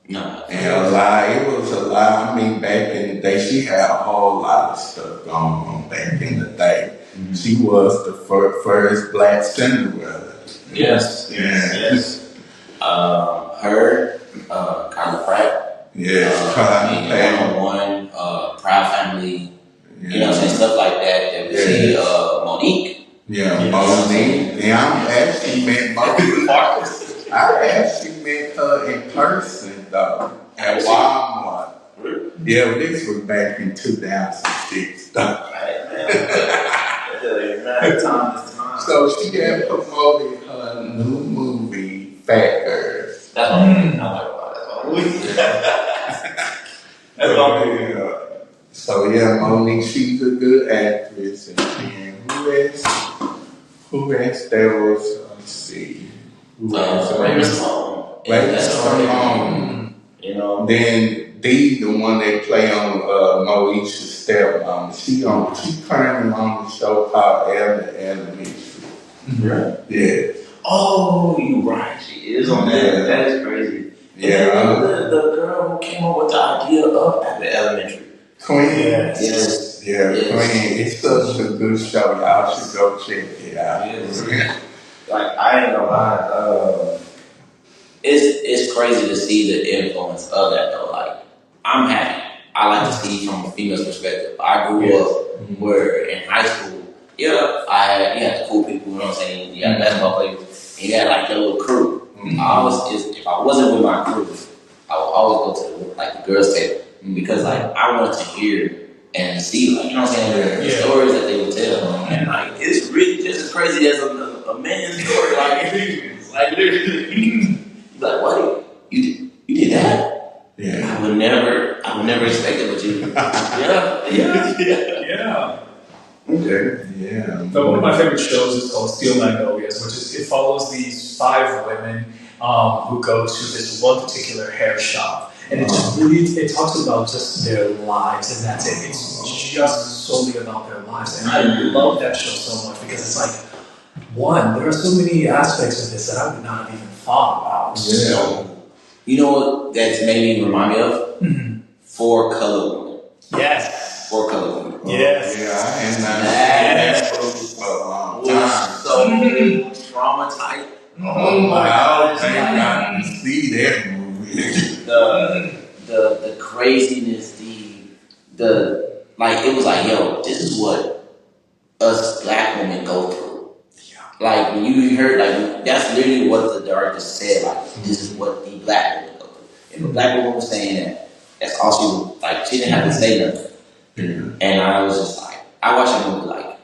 And it was a lot. I mean, back in the day, she had a whole lot of stuff going on back in the day. She was the first black Cinderella. Yes. Her, Carla Pratt. Carla Pratt. One, Proud Family. You know what I'm saying? Stuff like that. That we see Monique. Monique. And I actually met Monique. I actually met her in person though at Walmart. Yeah, this was back in 2006 though. So she had promoted her new movie, Fat Girls. That's what I'm talking about. So yeah, Monique, she's a good actress. And then who else? There was, let's see. Raven Simone. You know. Then Dee, the one they play on Moesha's stepmom, she currently on the show called Elementary. Right. Yeah. Oh, you're right. She is on that. That is crazy. Yeah. The girl who came up with the idea of Elementary. Queen. Yes. Queen. It's such a good show. Y'all should go check it out. Yes. Like, I ain't gonna lie, it's crazy to see the influence of that though. Like, I'm happy. I like to see from a female's perspective. I grew up where in high school, you had the cool people, you know what I'm saying? You had basketball players, and you had like your little crew. If I wasn't with my crew, I would always go to the girls' table because like I wanted to hear and see, like, you know what I'm saying, the stories that they would tell, and like it's really just as crazy as a man's story. Like literally, you're like, what? You did that? Yeah. I would never expect it with you. Yeah. Okay. Yeah. But one of my favorite shows is called Steel Magnolias, which it follows these 5 women who go to this one particular hair shop. And it just really, it talks about just their lives, and that's it. It's just solely about their lives. And I love that show so much because it's like, one, there are so many aspects of this that I would not have even thought about. Yeah. So, you know what that's made me remind me of? 4 Color Women. Yes. 4 Color Women. Yes. Yeah, I was so traumatized. Oh my God! I didn't see that movie. The craziness, it was like, yo, this is what us black women go through. like when you heard, like that's literally what the director said. Like this is what the black woman go through. If a black woman was saying that, that's all she was like. She didn't have to say nothing. Yeah. And I was just like, I watched the movie like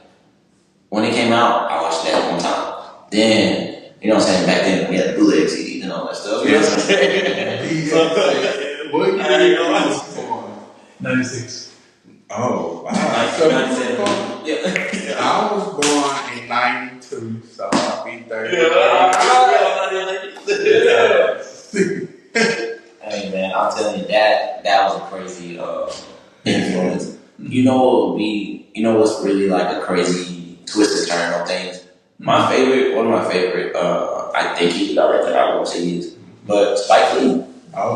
when it came out. I watched that one time. Then you know what I'm saying. Back then we had bootleg CDs and all that stuff. You know what I'm saying? What year you was born? 96. Oh, wow. So, I was born in 92, so I'll be 30. Hey man, I'm telling you that was a crazy influence. You know what would be? You know what's really like a crazy twisted turn on things? One of my favorite. I think he's the director. I won't say he is, but Spike Lee.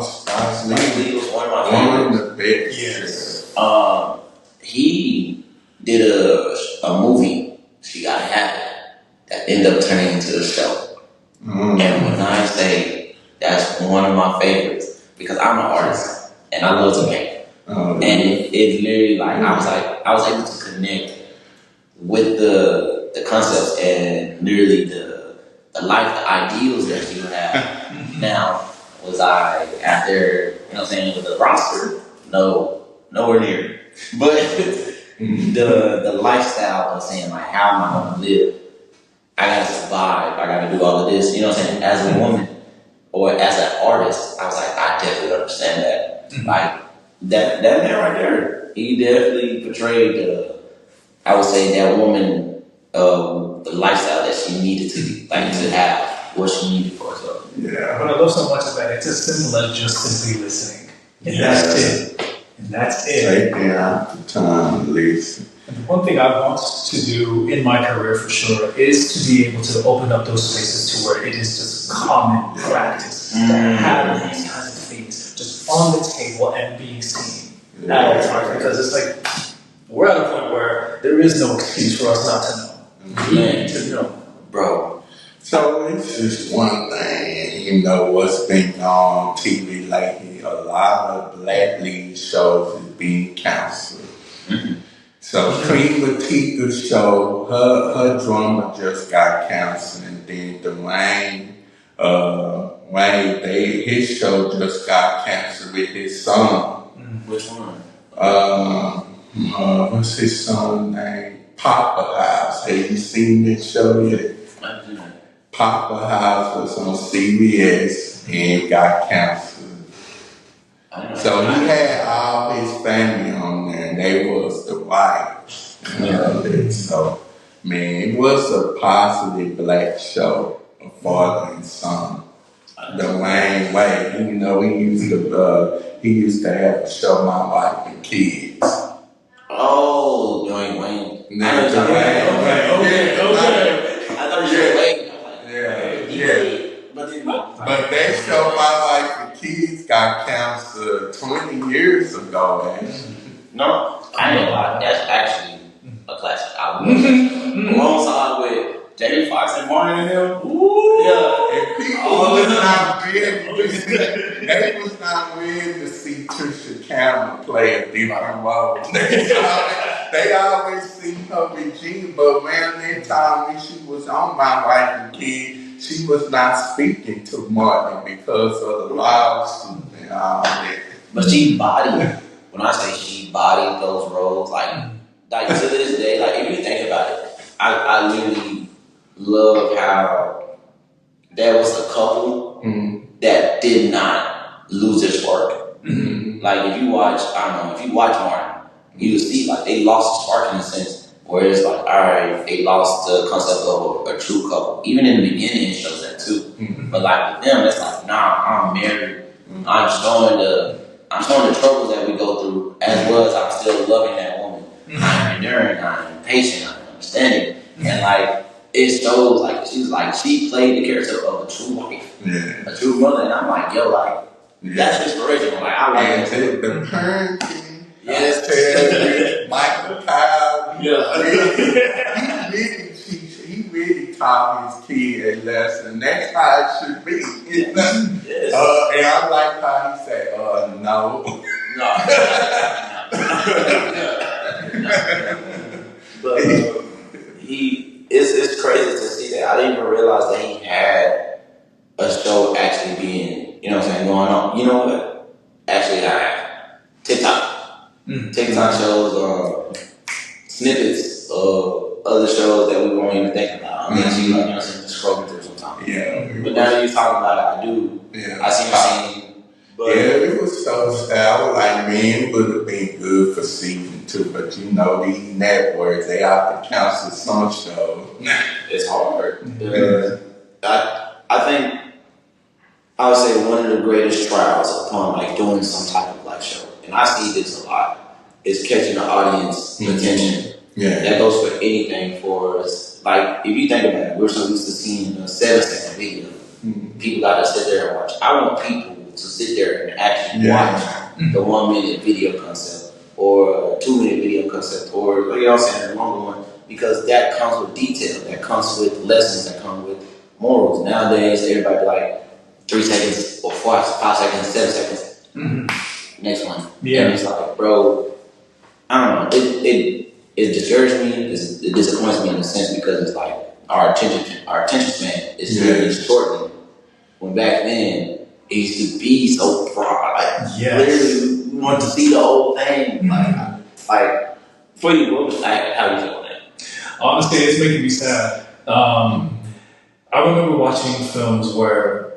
Spike Lee was one of my favorites. One of the best. Yes. He did a movie, She Gotta Have It, that ended up turning into a show. And when I say that's one of my favorites, because I'm an artist and I love to paint. And it literally like I was able to connect with the concepts and literally the life, the ideals that you have. Now, was I out there, you know what I'm saying, with the roster? No, nowhere near. But the lifestyle of saying like how am I gonna live? I gotta survive, I gotta do all of this, you know what I'm saying? As a woman or as an artist, I was like, I definitely understand that. Like that man right there, he definitely portrayed I would say that woman the lifestyle that she needed to have what she needed for herself. Yeah. What I love so much is that it's as simple as just simply listening. And that's it. And that's it. Take out the time to listen. And the one thing I want to do in my career for sure is to be able to open up those spaces to where it is just common practice to have these kinds of things just on the table and being seen at all times. Because it's like we're at a point where there is no excuse for us not to know. We need to know. Bro. So it's just one thing, you know, what's been on TV lately. A lot of black lead shows is being canceled. So Queen Latifah's show, her drama just got canceled, and then Wayne, his show just got canceled with his son. Which one? What's his son's name? Papa House. Have you seen this show yet? Papa House was on CBS and got canceled. So he had all his family on there, and they was the wives. So, man, it was a positive black show, a father and son. The Wayne Way, you know, he used to have a show, My Wife and Kids. Oh, Dwayne Wayne. Okay. I thought you said Wayne. Yeah. But that show, My Wife and Kids, got canceled 20 years ago, man. No, I ain't gonna lie. That's actually a classic. I love that. Alongside with Jamie Foxx and Martin and them. Yeah. And people was not ready to see Trisha Campbell play a different role. They always seen her with Gene, but around that time when she was on My Wife and Kids, she was not speaking to Martin because of the lawsuit and all that. But she bodied. When I say she bodied those roles, like to this day, like if you think about it, I literally love how there was a couple that did not lose their spark. Like if you watch Martin, you see like they lost the spark in a sense. Where it's like, alright, they lost the concept of a true couple. Even in the beginning, it shows that too. But like with them, it's like, nah, I'm married. I'm showing the troubles that we go through, as well as I'm still loving that woman. I'm enduring, I'm patient, I'm understanding, and like it shows like she played the character of a true wife, a true mother, and I'm like, yo, like that's inspirational. Like I like the parenting. Yes, Michael Kyle. He really taught his kid a lesson. That's how it should be. And I like how he said, no. But it's crazy to see that. I TikTok shows, snippets of other shows that we won't even think about. Unless you like, just scrolling through sometimes. Yeah. But now that you're talking about it, I do. Yeah. I see my scene. But yeah, it was so sad. I was like, man, it would have been good for season 2, but these networks, they have to cancel some shows. It's hard. I think I would say one of the greatest trials upon like doing some type of like show, and I see this a lot, is catching the audience attention. Yeah. That goes for anything for us. Like if you think about it, we're so used to seeing a 7-second video. People got to sit there and watch. I want people to sit there and actually watch the 1-minute video concept or 2-minute video concept or like y'all saying the longer one, because that comes with detail, that comes with lessons, that come with morals. Nowadays, everybody like 3 seconds or 5 seconds, 7 seconds. Next one. Yeah. And it's like, bro, I don't know. It discourages me. It disappoints me in a sense because it's like our attention span is very shortened. When back then it used to be so broad, like literally we wanted to see the whole thing. Like for you, how you feel on that? Honestly, it's making me sad. I remember watching films where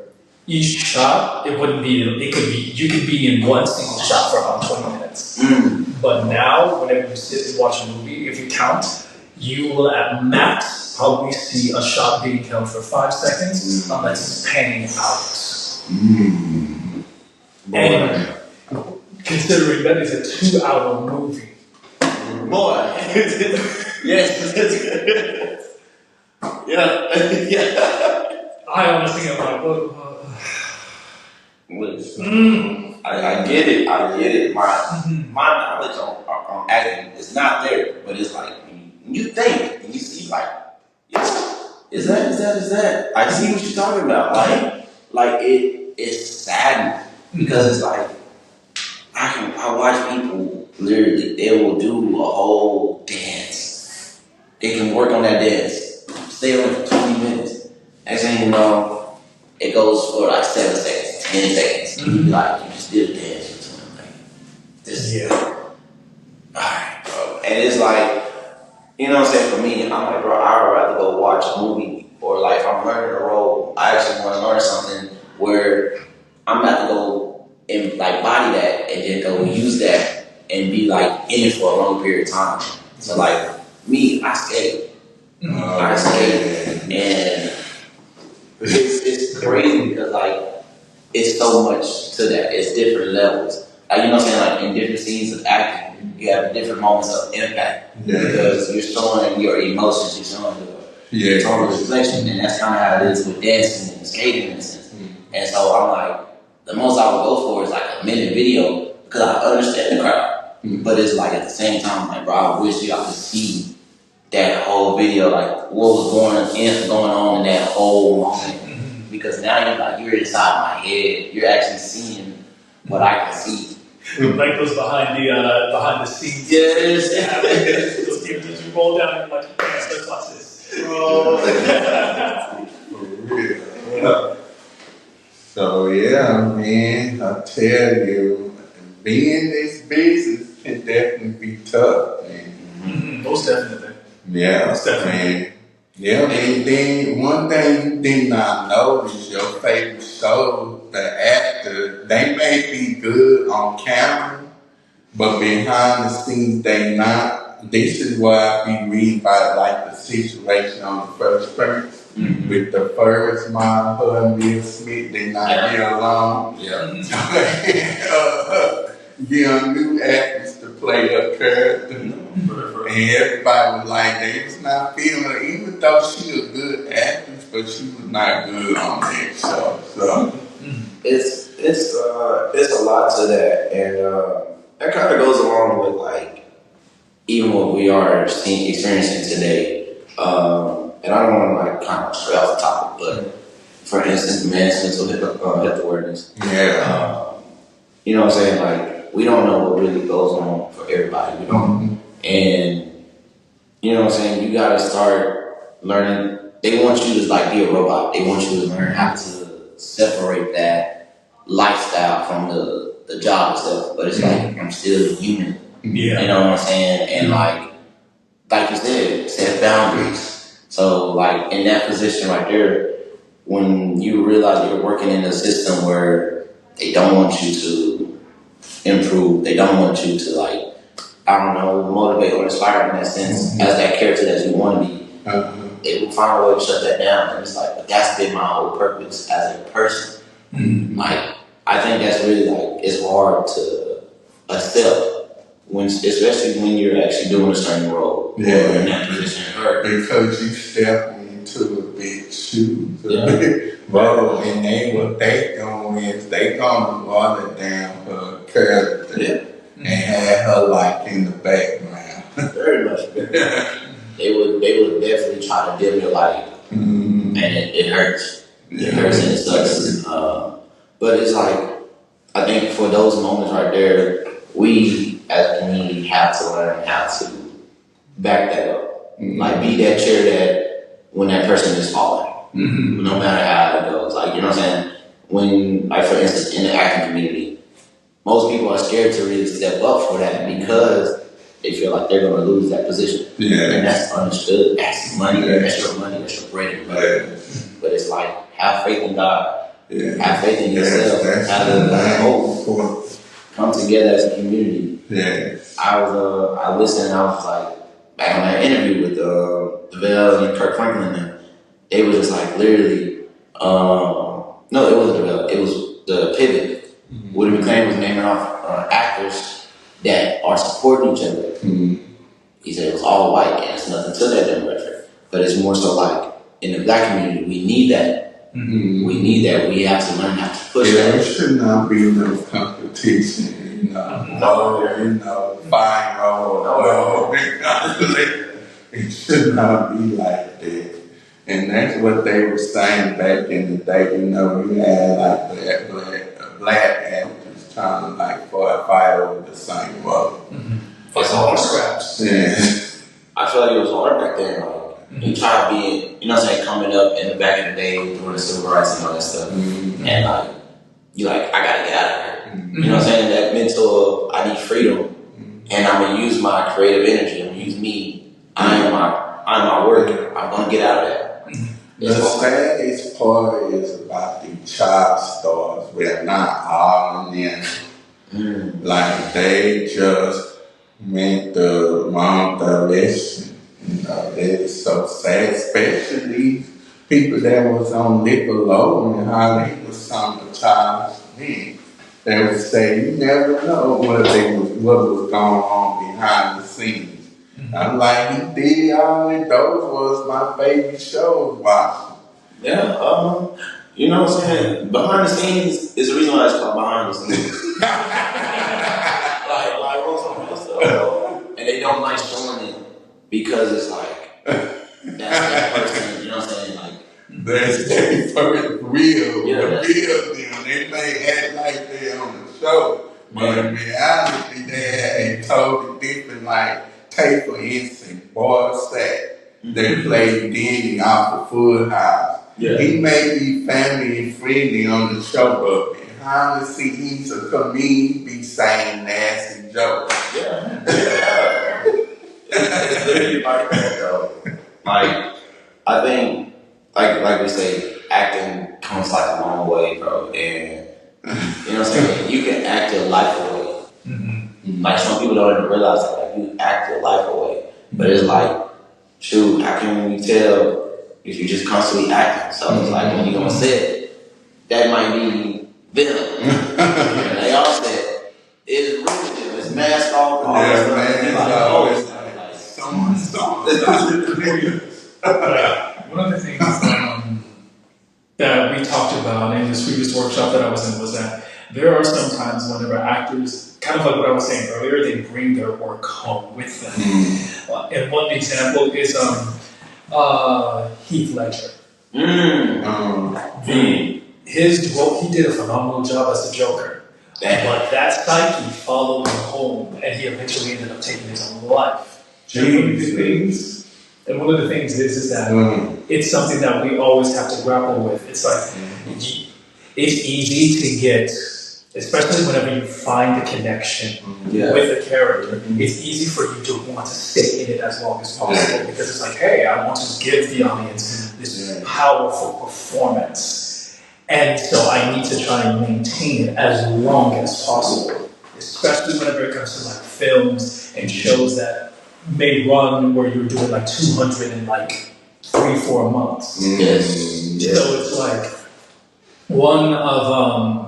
each shot, you could be in one single shot for about 20 minutes. But now, whenever you sit and watch a movie, if you count, you will at max probably see a shot being held for 5 seconds unless it's panning out. And considering that is a 2-hour movie. Boy. Yes. Yeah. I honestly am like, I get it. My knowledge on acting is not there, but it's like when you think and you see like, is that? I see what you're talking about. Like it's sad because it's like I watch people literally they will do a whole dance. They can work on that dance, stay on it for 20 minutes. Next thing you know, it goes for like 7 seconds, 10 seconds. And you be like, you just did a dance. Like, this alright, bro. And it's like, you know what I'm saying? For me, I'm like, bro, I would rather go watch a movie or like if I'm learning a role, I actually want to learn something where I'm about to go and like body that and then go use that and be like in it for a long period of time. So like me, I skate. I skate, and it's crazy because like it's so much to that. It's different levels. Like you know what I'm saying? Like in different scenes of acting, you have different moments of impact because you're showing your emotions, you're showing the total reflection, and that's kind of how it is with dancing and skating in a sense. And so I'm like, the most I would go for is like a minute video because I understand the crowd, but it's like at the same time, like bro, I wish y'all could see that whole video, like what was going on in that whole moment. Because now you're inside my head. You're actually seeing what I can see. Like those behind the scenes. Yes. Those did you roll down and like, yes, let's watch this. For real. So yeah, man, I tell you, being this business can definitely be tough, man. Most definitely. Yeah, man. Yeah, man. Then one thing you did not know is your favorite show, the actor, they may be good on camera, but behind the scenes they not. This is why I be reading about like the situation on the first person. With the first mom, her and Will Smith, they not get along. Get new actors to play her character. And everybody was like, they was not feeling her, even though she was a good actress, but she was not good on that show. So it's a lot to that, and that kind of goes along with like even what we are experiencing today. And I don't want to like kind of stray off the topic, but for instance, men's mental health awareness. You know what I'm saying? Like we don't know what really goes on for everybody. We don't. And you know what I'm saying? You gotta start learning. They want you to like be a robot. They want you to learn how to separate that lifestyle from the job itself. But it's like I'm still a human. Yeah. You know what I'm saying? And like you said, set boundaries. So like in that position right there, when you realize you're working in a system where they don't want you to improve, they don't want you to motivate or inspire in that sense as that character that you want to be, they will find a way to shut that down. And it's like, but that's been my whole purpose as a person. Like, I think that's really it's hard to accept especially when you're actually doing a certain role or in that position. Because you step into a big shoes, a big role, and what they doing is they gonna water down her character and have her in the background. Very much. They would definitely try to dim your light, and it hurts. It hurts and it sucks. But it's I think for those moments right there, we as a community have to learn how to back that up. Be that chair that when that person is falling, no matter how it goes. You know what I'm saying? When, for instance, in the acting community, most people are scared to really step up for that because they feel like they're going to lose that position. And that's understood. That's money. That's your money. That's your bread and butter. But it's have faith in God. Have faith in yourself. Have hope. Come together as a community. I listened and I was back on that interview with DeVell and Kirk Franklin, and they were just literally, no, it wasn't DeVell, it was the Pivot. Woody McClain was naming off actors that are supporting each other. He said it was all white, and it's nothing to that demographic, but it's more so in the black community, we need that. We need that. We have to learn how to push that. There should not be no competition. Fine role. It should not be like that. And that's what they were saying back in the day. We had black actors trying to fight over the same role. It's all scraps. I feel it was hard back then. You try to be, coming up in the back of the day doing the civil rights and all that stuff. And you're I gotta get out of here. You know what I'm saying? That mental of I need freedom, and I'm gonna use my creative energy. I'm gonna use me. I'm my work. I'm gonna get out of that. The saddest part is about the child stars. We're not all of them. They just went the wrong direction. That is so sad, especially people that was on Nickelodeon, how they was some of the child's men. They would say, you never know what was going on behind the scenes. I'm he did all of those was my favorite shows watching. You know what I'm saying? Behind the scenes is the reason why it's called behind the scenes. And they don't like showing it because it's that's that person, you know what I'm saying? That's their real. They may act like they're on the show, but in reality, they had a totally different, take for instance, Boy Sack. They played Denny off of Full House. He may be family and friendly on the show, but behind the scenes, he's a comedian, be saying nasty jokes. It's literally like that, though. I think, like we say, acting comes a long way, bro. And you know what I'm saying? You can act your life away. Some people don't even realize that. You act your life away, but it's shoot, how can you tell if you're just constantly acting? So it's when you gonna say it, that might be them. And they all said it's real them. It's mask off. One of the things that we talked about in this previous workshop that I was in was that there are some times whenever actors, kind of like what I was saying earlier, they bring their work home with them. And one example is Heath Ledger. He did a phenomenal job as the Joker. But that psyche followed him home, and he eventually ended up taking his own life. And one of the things is that it's something that we always have to grapple with. It's it's easy to get especially whenever you find the connection with the character, it's easy for you to want to stay in it as long as possible because it's like, hey, I want to give the audience this powerful performance. And so I need to try and maintain it as long as possible, especially whenever it comes to like films and shows that may run where you're doing like 200 in like 3-4 months. Yes. So it's like one of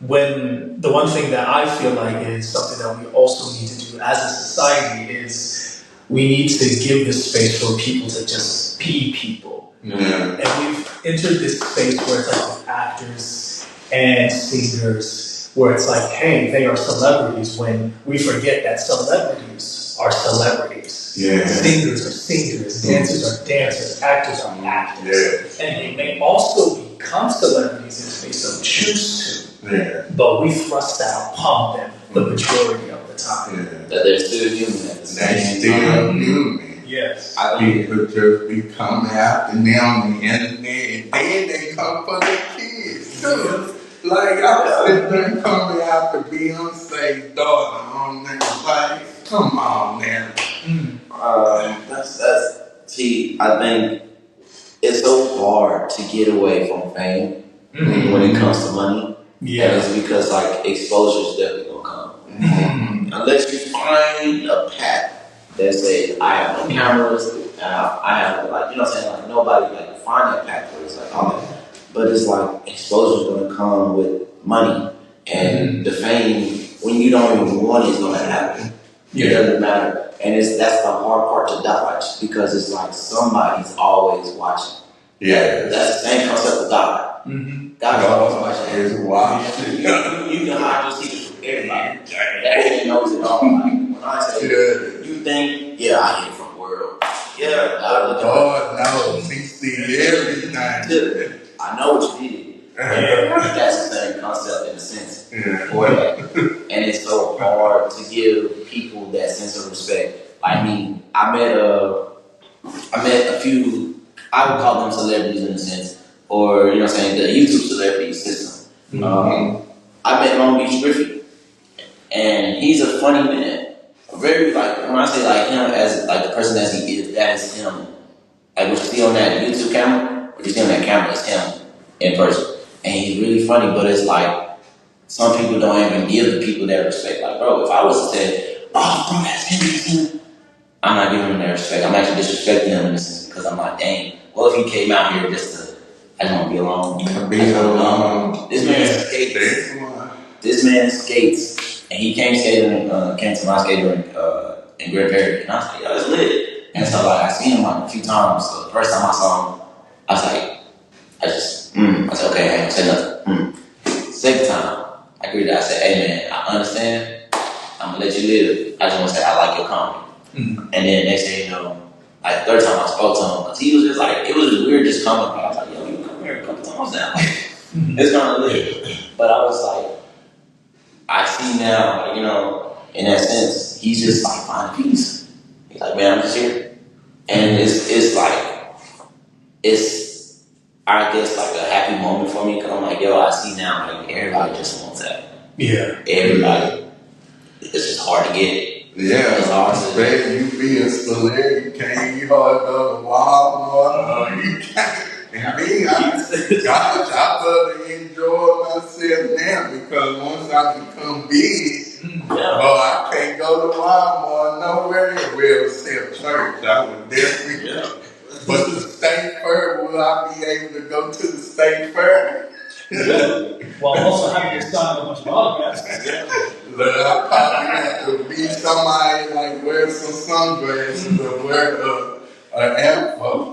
when the one thing that I feel like is something that we also need to do as a society is we need to give the space for people to just be people. And we've entered this space where it's like with actors and singers, where it's like, hey, they are celebrities, when we forget that celebrities are celebrities. Singers are singers, dancers are dancers, actors are actors. And they may also become celebrities if they so choose to. But we thrust that upon them the majority of the time. That they're still human at the same time. Still human. Yes. People just be coming after them on the internet, and then they come for the kids too. Like I said, they coming after Beyonce's daughter on there. Like, come on now. See, I think it's so hard to get away from fame when it comes to money. And it's because like exposure is definitely gonna come. Unless you find a path that says I have no cameras, I have like, you know what I'm saying, like nobody like find that path where it's like all that. But it's like exposure is gonna come with money, and the fame when you don't even want it is gonna happen. It doesn't matter, and that's the hard part to dodge because it's like somebody's always watching. That's the same concept of God. God always watching. You can hide your secrets from everybody. Everybody knows it all. Like, when I say you think, I hear from the world. God knows. He sees everything. I know what you did. That's the same concept in a sense. And it's so hard to give people that sense of respect. I mean, I met a few, I would call them celebrities in a sense, or you know what I'm saying, the YouTube celebrity system. I met Long Beach Griffey, and he's a funny man. Very like when I say like him as like the person as he is, that is him. Like what you see on that YouTube camera, what you see on that camera is him in person, and he's really funny. But it's like some people don't even give the people that respect. Like, bro, if I was to say, "Oh, bro, that's him," I'm not giving him that respect. I'm actually disrespecting him in this sense because I'm like, dang. Well, if he came out here just to, I just want to be alone. This man skates. This man skates, and he came skating. Came to my skater in Great Perry, and I was like, yo, it's lit. And so like I seen him like a few times. So the first time I saw him, I was like, I said, okay, I ain't say nothing. Second time, I agreed. I said, hey man, I understand. I'm gonna let you live. I just want to say I like your comedy. And then next thing you know, like third time I spoke to him, because he was just like, it was weird just coming. I was like, yo, you come here a couple times now. It's kind of lit. But I was like, I see now, like, you know, in that sense, he's just like finding peace. He's like, man, I'm just here. And it's like, it's, I guess, like a happy moment for me, because I'm like, yo, I see now, like, everybody just wants that. Everybody. It's just hard to get. It's hard to get. You be a celebrity, you can't even go to Walmart, you can't. And me, I love to enjoy myself now because once I become big, I can't go to Walmart nowhere. Well, except church, I would definitely. But the state fair, will I be able to go to the state fair? While also having to sign a bunch of autographs. Look, I probably have to be somebody like wear some sunglasses or wear an afro.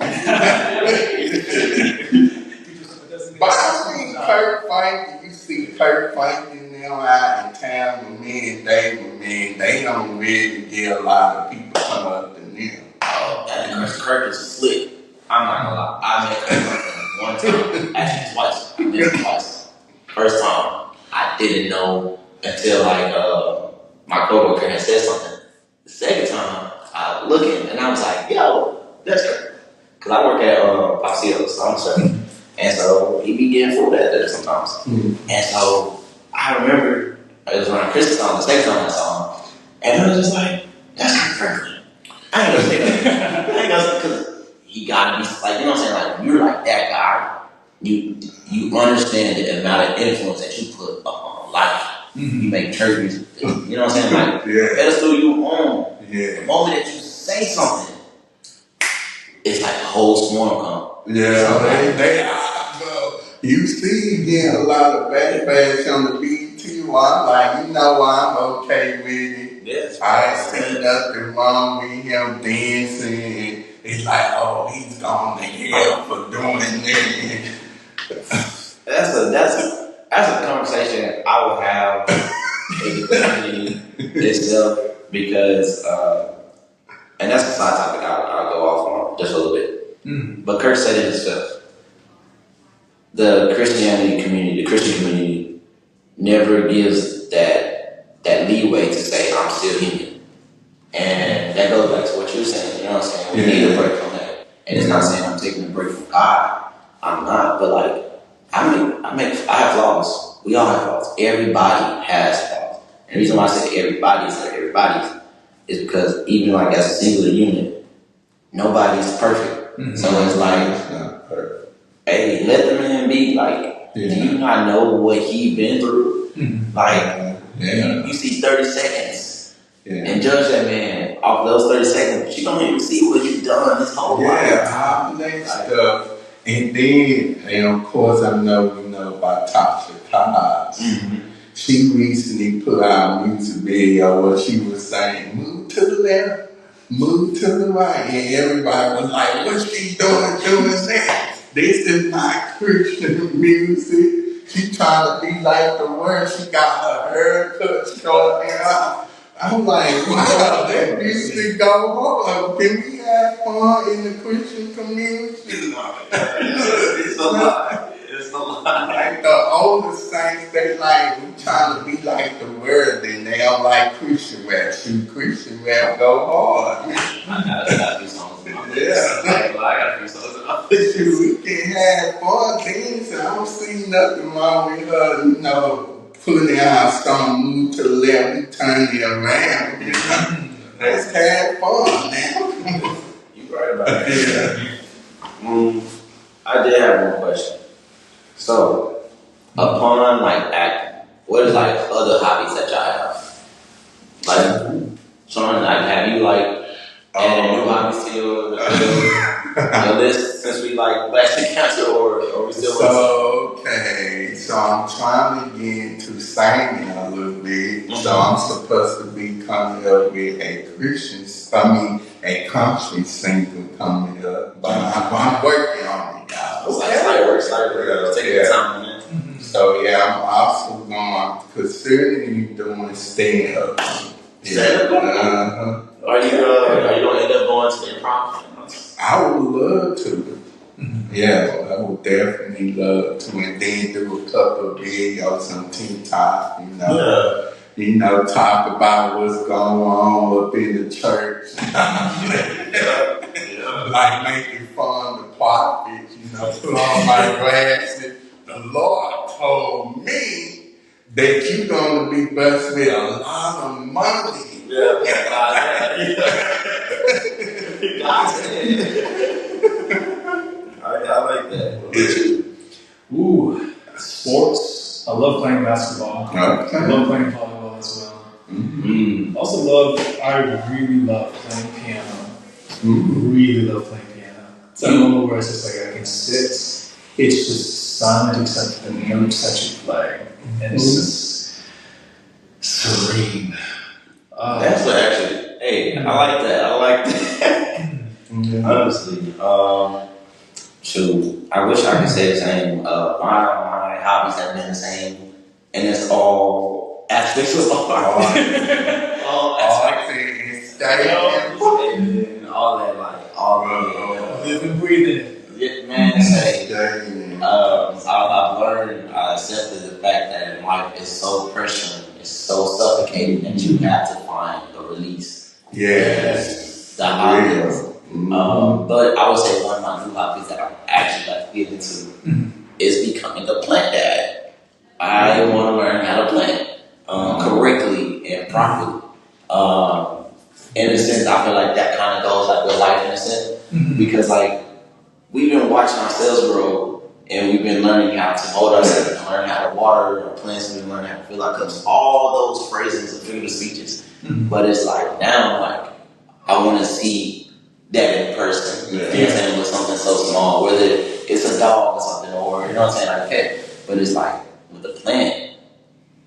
But I seen Kurt Franklin. You see Kurt Franklin now out in town with me and David, man. They don't really get a lot of people come up to them. And Kurt is slick. I'm not gonna lie. I met Kurt Franklin one time, actually twice. I met him twice. First time, I didn't know until like my coworker had said something. The second time, I was looking and I was like, yo, that's Kurt. Because I work at Popsio, so I'm serving. And so he be getting food at there sometimes. And so I remember it was around Christmas song, the second song I saw, and I was just like, that's not Franklin. I ain't gonna say that. I ain't gonna say because he gotta be like, you know what I'm saying? Like you're like that guy. You understand the amount of influence that you put upon life. You make church music. You know what I'm saying? Like pedestal you on. The moment that you say something, it's like the whole swarm come. They are. You see, you get a lot of backlash on the BT one. Like, you know, I'm okay with it. Yes. I ain't seen nothing wrong with him dancing. It's like, oh, he's gone to hell for doing that. That's a conversation I would have with the community itself because, and that's a side topic I'll go off on just a little bit. But Kurt said it himself. The Christian community never gives that leeway to say I'm still human, and that goes back to what you're saying. You know what I'm saying? We need a break from that, and it's not saying I'm taking a break from God. I'm not, but like I have flaws. We all have flaws. Everybody has flaws, and the reason why I say everybody's is because even like as a singular unit, nobody's perfect. So it's like. Hey, let the man be. Like, do you not know what he been through? Like, you see 30 seconds and judge that man off those 30 seconds, but you don't even see what you've done this whole life. All that stuff. And then, and of course, I know we know about Tasha. She recently put out a music video where she was saying, move to the left, move to the right. And everybody was like, what's she doing that? This is not Christian music. She trying to be like the world. She got her haircut short hair. I'm like, wow, that music go on. Can we have fun in the Christian community? It's a lot. It's a lot. Like the older saints, they like, we trying to be like the world, and they don't like Christian rap. Shoot, Christian rap go hard. I gotta do something. I gotta do something. Shoot, we can have fun dancing. I don't see nothing wrong with her, you know, putting out some move to the left, we turn it around. You know? Let's have fun now. You right about that. I did have one question. So, upon like acting, what is like other hobbies that y'all have? Like, Shawn, like, have you like added new hobbies to your list since we like last encounter, or we still? So I'm trying to get into singing a little bit. So I'm supposed to be coming up with a country single coming up, but I'm working on it, y'all. Slight work. Take your time on it. So I'm also considering doing stand up. Stand up? Are you gonna end up going to improv? I would love to. Yeah, I would definitely love to, and then do a couple of videos on TikTok, you know, talk about what's going on up in the church. Like making fun of the prophets, you know, put on my glasses. The Lord told me that you're going to be blessed with a lot of money. I like that. Ooh, sports. I love playing basketball. Okay. I love playing volleyball as well. I really love playing piano. Really love playing piano. It's a moment where it's just like I can sit. It's just silent except for the notes that you play. And it's just serene. That's what actually, hey, I like that. Honestly. Shoot, I wish I could say the same. My hobbies have been the same, and it's all aspects of art. All aspects and all that, like all the live and breathe it. Man, I've learned, I accepted the fact that life is so pressuring, it's so suffocating that you have to find a release. Yes. The hobbies. But I would say one of my new hobbies that I'm actually like getting into is becoming a plant dad. I want to learn how to plant. properly. In a sense, I feel like that kind of goes like with life in a sense, because like we've been watching ourselves grow, and we've been learning how to mold ourselves, and learn how to water our plants, and we learn how to fill our cups. All those phrases and figurative speeches, but it's like now, like I want to see that in person. You know what I'm saying? With something so small, whether it's a dog or something, or you know what I'm saying, like a pet. But it's like with the plant,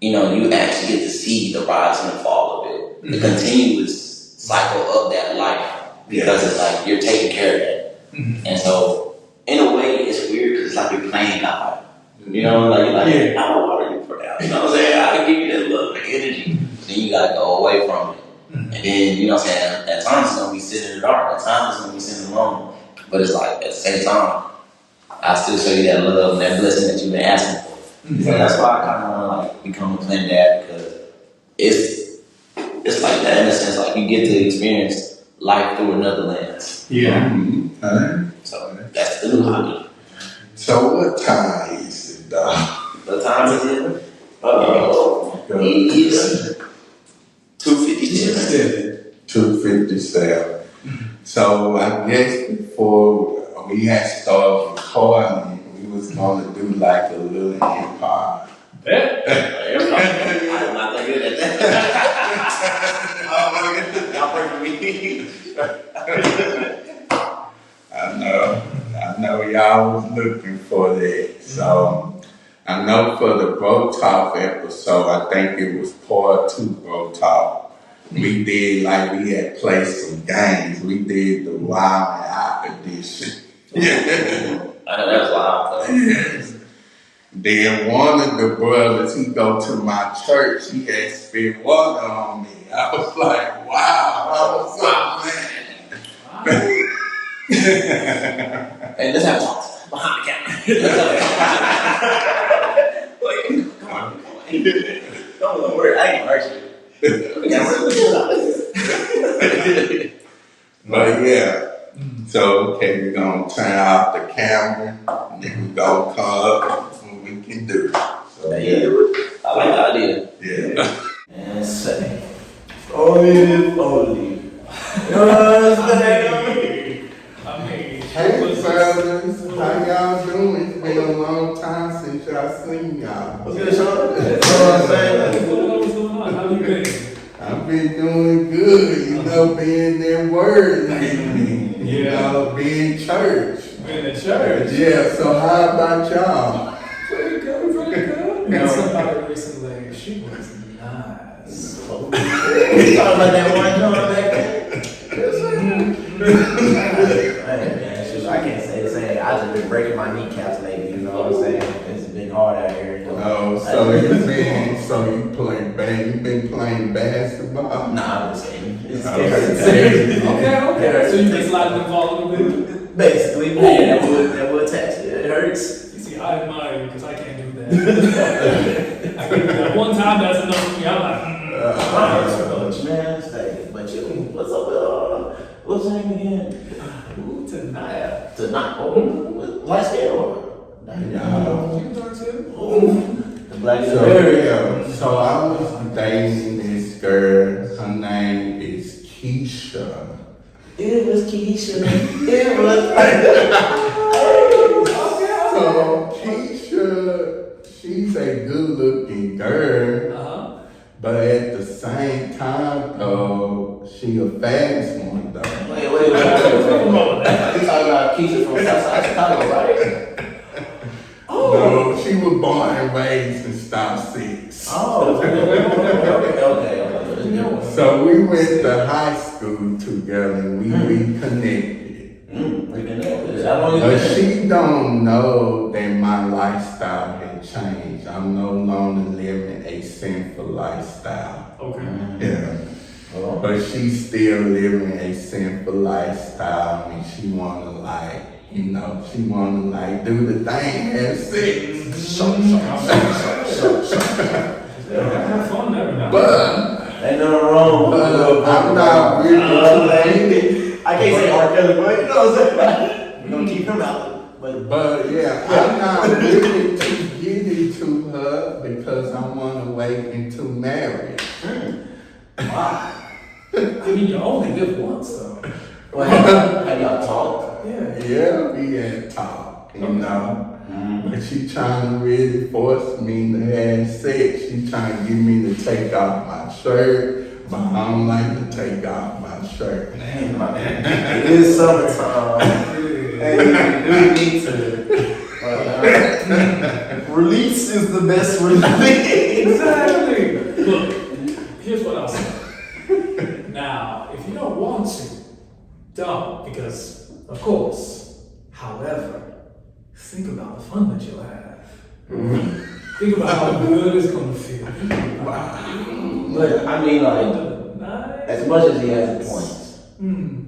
you know, you actually get to see the rise and the fall of it, the continuous cycle of that life, because it's like you're taking care of that. And so, in a way, it's weird because it's like you're playing God. You know, like you're like, I don't water you for now. You know what I'm saying? I can give you that love and energy. Then you gotta go away from it. And then, you know what I'm saying, at times it's gonna be sitting in the dark, at times it's gonna be sitting alone. But it's like, at the same time, I still show you that love and that blessing that you've been asking for. So that's why I kind of want to like become a plant dad, because it's like that in a sense, like you get to experience life through another lens. So that's the new hobby. So what time is it, dog? What time is it? It's 2:57. 2:57. So I guess before we had started recording, we was gonna do like a little empire. I'm not that good at that. Y'all pray for me. I know y'all was looking for that. So I know for the Bro Talk episode, I think it was part 2 Bro Talk. We did like we had played some games. We did the Wild and Out edition. I know that's wild. Yes. Then one of the brothers, he go to my church. He had spit water on me. I was like, wow, I was so mad. Hey, let's have talks behind the camera. Come on. Don't worry, I ain't hurt you. But yeah, so okay, we're gonna turn off the camera, and then we're gonna come up with what we can do. So Yeah, I like the idea. Yeah. And say, only. You know what I'm saying? Hey fellas, how y'all doing? It's been a long time since y'all seen y'all. What's good, Shawn? That's what I'm saying. What's going on? How you been? I've been doing good, you know, being that word lately. You know, being church. Been in church. Yeah, so how about y'all? Pretty good. Met somebody recently. She was nice. You talking about that one joint back there? Man, shoot, I can't say the same. I just been breaking my kneecaps lately, you know what I'm saying? It's been hard out here. You know? Oh, so you been playing basketball? Nah, I'm just saying. It's Okay. Okay. So you just sliding the ball a little bit? Basically, man, that would attach it. It hurts. You see, I admire you because I can't do that. I can do that one time, that's enough for me. I'm like, Man, stay. But you, what's up with, what's your name again? ooh, tonight. Tonight. Light skin or? You can talk to him. The black So I was dating this girl. Her name is Keisha. It was Keisha. It was. So Keisha, she's a good-looking girl, but at the same time, though, she a fast one, though. Wait. You talking about Keisha from Southside Chicago, right? No, she was born and raised in Stop 6. Oh, okay. So we went to high school together and we reconnected. But she don't know that my lifestyle had changed. I'm no longer living a sinful lifestyle. Okay. Yeah. But she's still living a sinful lifestyle and she wanna she wanna do the thing, have sex. Have fun there now. But ain't nothing wrong. I'm not really I can't say R. Kelly, but you know what I'm saying? We're gonna keep him out. But yeah, I'm not really too giddy to her because I want to wait until marriage. Wow. I mean, you only live once, though. Well, have y'all talked? Yeah, we had talk, you know. But she trying to really force me to have sex. She trying to get me to take off my shirt, but I don't like to take off my shirt. It is summertime. Hey, we need to. Release is the best release. Exactly. Look, here's what I'll say. Now, if you don't want to, don't, because, of course. However, think about the fun that you'll have. Think about how good it's going to feel. But I mean, like, as much as he has a point,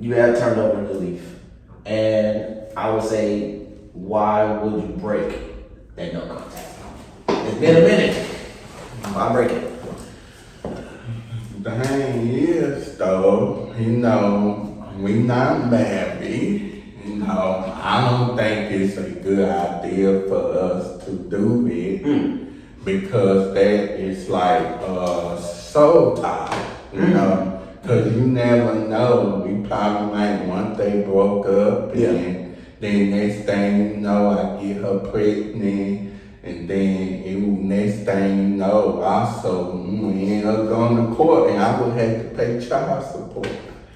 you have turned over a new leaf. And I would say, why would you break that no contact? It's been a minute. Why break it? The thing is, though, you know, we not married. You know, I don't think it's a good idea for us to do it because that is like soul tie, you know. Cause you never know. We probably might once they broke up, and then next thing you know, I get her pregnant, and then next thing you know, also we end up going to court, and I would have to pay child support.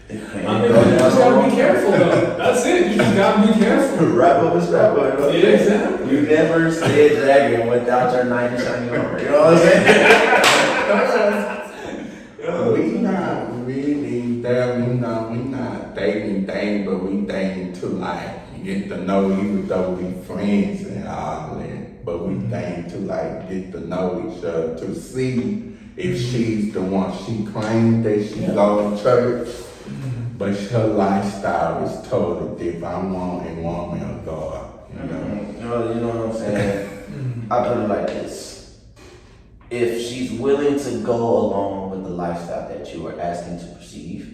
I mean, you just gotta be careful, though. That's it. You just gotta be careful. Wrap up and strap up. Yeah, exactly. You never stayed dragon without your knight in shining armor. You know what I'm saying? We not really there, you know, we not dating, but we dating to like get to know, even though we friends and all that, but we dating to like get to know each other to see if she's the one. She claims that she go to church, but her lifestyle is totally different. I'm wanting a woman of God, you know. You know what I'm saying? I put it like this. If she's willing to go along with the lifestyle that you are asking to pursue,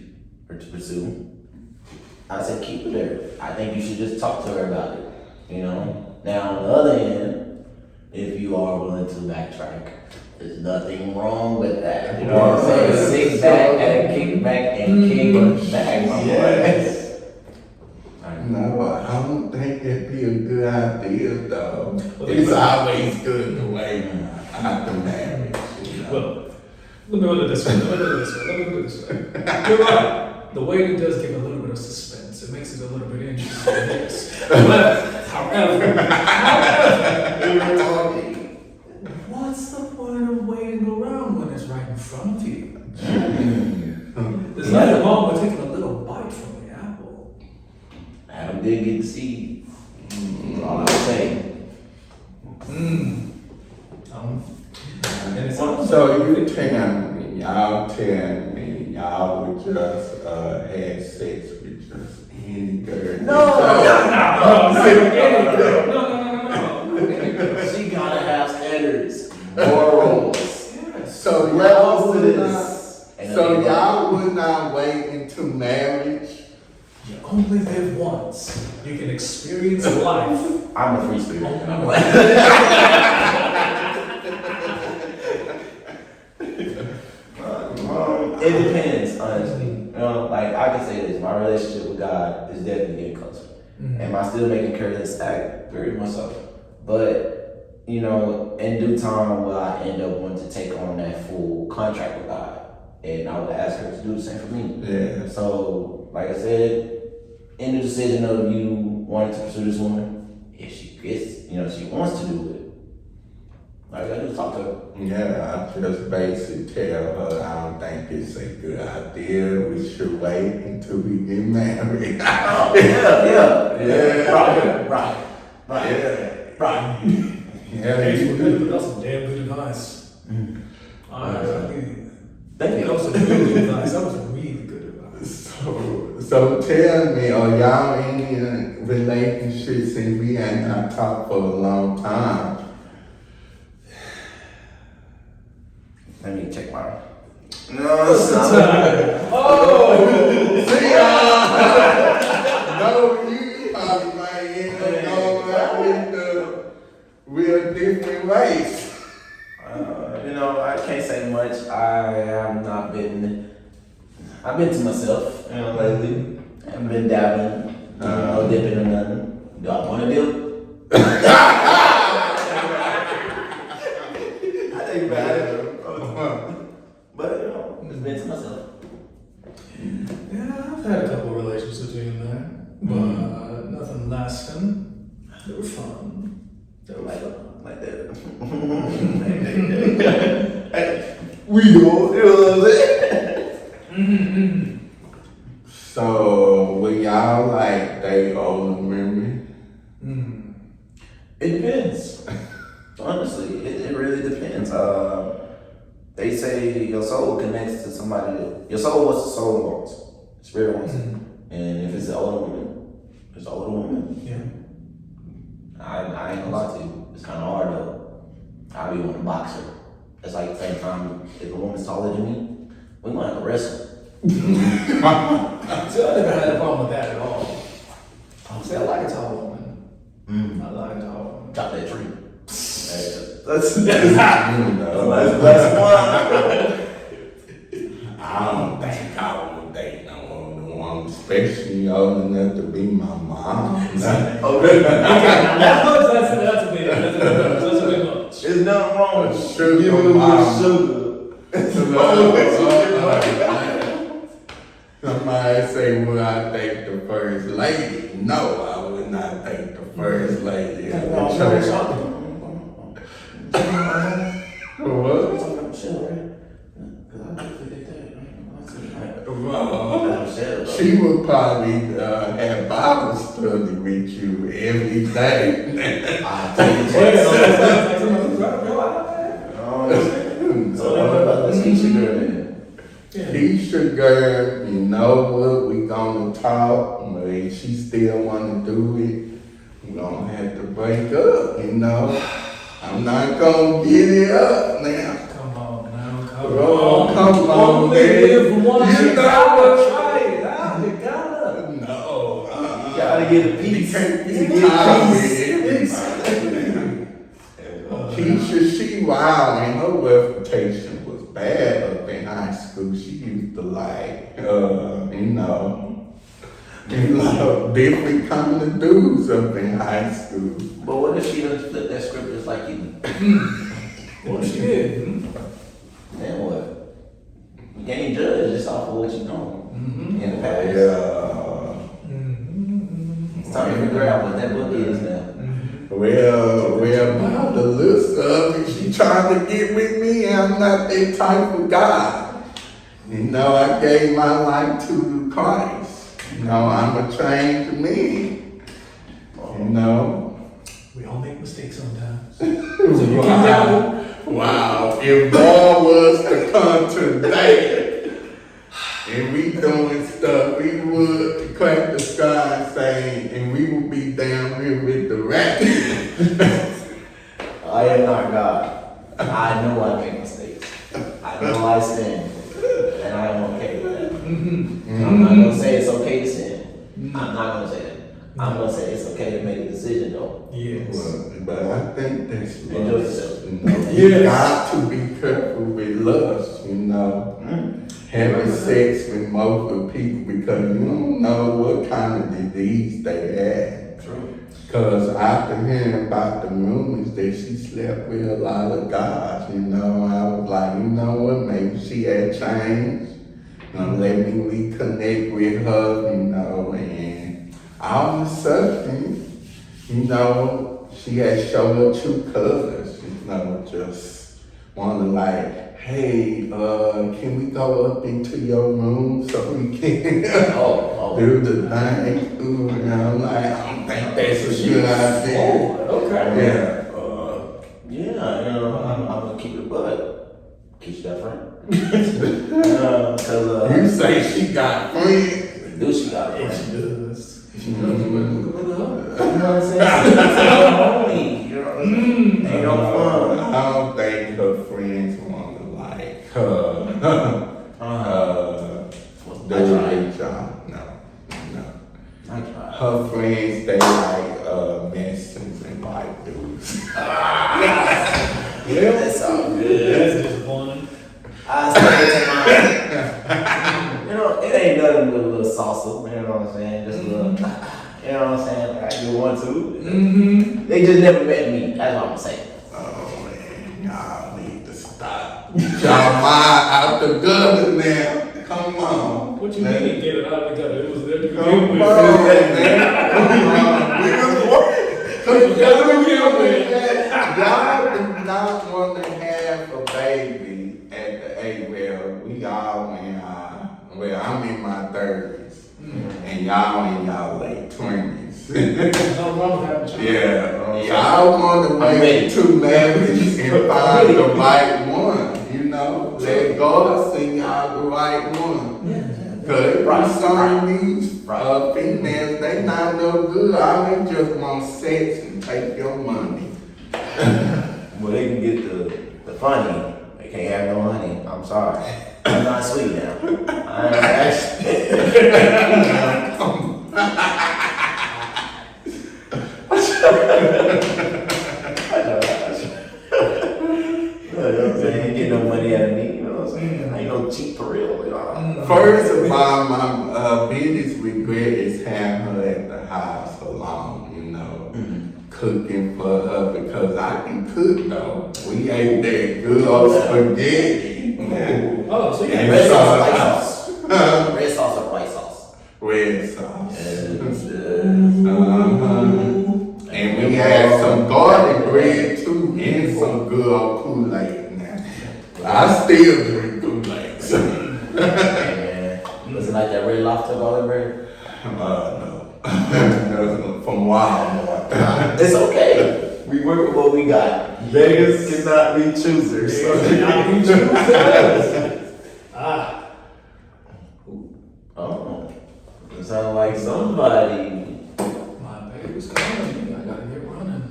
I said keep her there. I think you should just talk to her about it, you know? Now, on the other hand, if you are willing to backtrack, there's nothing wrong with that. You know what I'm saying? Sit back and kick back and kick back, my boy. No, I don't think that'd be a good idea, though. It's always good to wait after marriage, you know. Well, let me put it this way. You're right. The waiting does give a little bit of suspense. It makes it a little bit interesting. Yes. But, however, what's the point of waiting around when it's right in front of you? There's nothing wrong with taking a little bite from the apple. Adam did get the seed. All I'm saying. So you tell me, y'all would just have sex with just any girl? No. She gotta have standards, morals. So y'all would not wait until marriage? You only live once. You can experience life. I'm a free spirit. It depends, honestly. You know, like I can say this, my relationship with God is definitely getting closer. Am I still making careless act? Very much so. But, you know, in due time will I end up wanting to take on that full contract with God. And I would ask her to do the same for me. Yeah. So, like I said, in the decision of you wanting to pursue this woman, if she gets, you know, she wants to do it, all you gotta do is talk to her. Yeah, I just basically tell her I don't think it's a good idea. We should wait until we get married. Yeah. Right. Yeah, That's some damn good advice. That was some really good advice. That was really good advice. So tell me, are y'all in a relationship since we ain't not talked for a long time? Let me check mine. No, it's not. Oh! See, no, you probably might end up going out with different ways. You know, I can't say much. I have not been been to myself, lately. I've been dabbling, no dipping or nothing. Do I want to dip? I think about it. But, it's been to myself. Yeah, I've had a couple of relationships here and there, but nothing lasting. They were fun. They were like that. Hey, we all, you know what I'm saying? So, will y'all like date older women? It depends. Honestly, it really depends. They say your soul connects to somebody. Your soul wants the soul wants. Spirit wants it. And if it's an older woman, it's an older woman. Yeah. I ain't gonna lie to you. It's kind of hard though. I be wanting to box her. It's like the same time if a woman's taller than me, we might have to wrestle. So I never had a problem with that at all. See, I like a tall woman. I like a tall woman. Chop that tree. That's one. I don't think I would date no older woman, especially old enough to be my mom. That's a big much. There's nothing wrong with Sugar mama. Somebody say, would I take the first lady? No, I would not take the first lady. What? She would probably have Bible study with you every day. Keisha girl, you know what, we gonna talk, but if she still wanna do it, we gonna have to break up, you know. I'm not gonna get it up now. Come on now, Come on, man. You know what? Try it out. You gotta. No. You gotta get a piece. You can't be tired with everybody. Keisha, she wild, and her reputation was bad up in high school. She used to different kind of dudes up in high school. But what if she doesn't flip that script just like you? What if she did? Then what? You can't judge just off of what you know in the past. It's time to figure out what that book is now. Well, about the list of it, she trying to get with me, and I'm not that type of guy. You know, I gave my life to Christ. You know, I'm a changed man. You know. We all make mistakes sometimes. Wow. If God was to come today and we doing stuff, we would crack the sky and say, and we would be down here with the racket. I am not God. I know I make mistakes. I know I sin. And I am okay with that. I'm not going to say it's okay to sin. I'm not going to say that. I'm going to say it's okay to make a decision though. Yes. But I think that's Enjoy yourself. You know, you got to be careful with lust, you know. Having sex with multiple people because you don't know what kind of disease they have. True. Because after hearing about the rumors that she slept with a lot of guys, you know, I was like, you know what, maybe she had changed. You know, let me reconnect with her, you know, and all of a sudden, you know, she had showed her true colors, you know, just wanna like, hey, can we go up into your room so we can do the thing? Ooh, and I'm like, I don't think that's a good idea. Okay. Yeah. Yeah, you know, I'm gonna keep it butt. Keep that friend. You say she got friends? Do she got a If friend? she does. If she does, You know what I'm saying? It's homie. You know what I'm saying? Ain't no fun. I don't think her friends wanna like her. Do a job. No. I tried. Her friends, they like Mexicans and white dudes. That's all good. That's disappointing. I still take mine. You know, it ain't ain't nothing with a little salsa, you know what I'm saying? Just a little, you know what I'm saying? Like I do one too. They just never met me. That's what I'm saying. Oh man, y'all need to stop. Y'all mind out the gutter now. Come on. What you mean get it out of the gutter? It was there to begin Come with. on, man. Come on. We was working. Y'all do not want to have a baby at the age where we all in well, I'm in my 30s. And y'all in y'all late 20s. No wrong with having children. Yeah. Y'all want to wait 2 marriages and find the right one. You know, let God sing y'all the right one. Cause some of these females, they not no good. All they just want sex and take your money. Well, they can get the funny. They can't have no honey. I'm sorry. I'm not sweet now. I'm actually. You know what I'm saying? Ain't get no money out of me. You know what I'm saying? I ain't no cheap for real. You know? First of all, my biggest regret is having her at the house alone, you know, cooking for her because I can cook though. We ate that good old spaghetti. Oh, so you Red sauce or white sauce? Red sauce or white sauce? Red sauce. Yes. And we had some garlic bread too and some good old Kool-Aid now. I still drink Kool-Aid. Was it like that red lobster garlic bread? No. From Walmart. It's okay. We work with what we got. Beggars cannot be choosers. Oh, it sounds like somebody. My baby's coming. I gotta get running.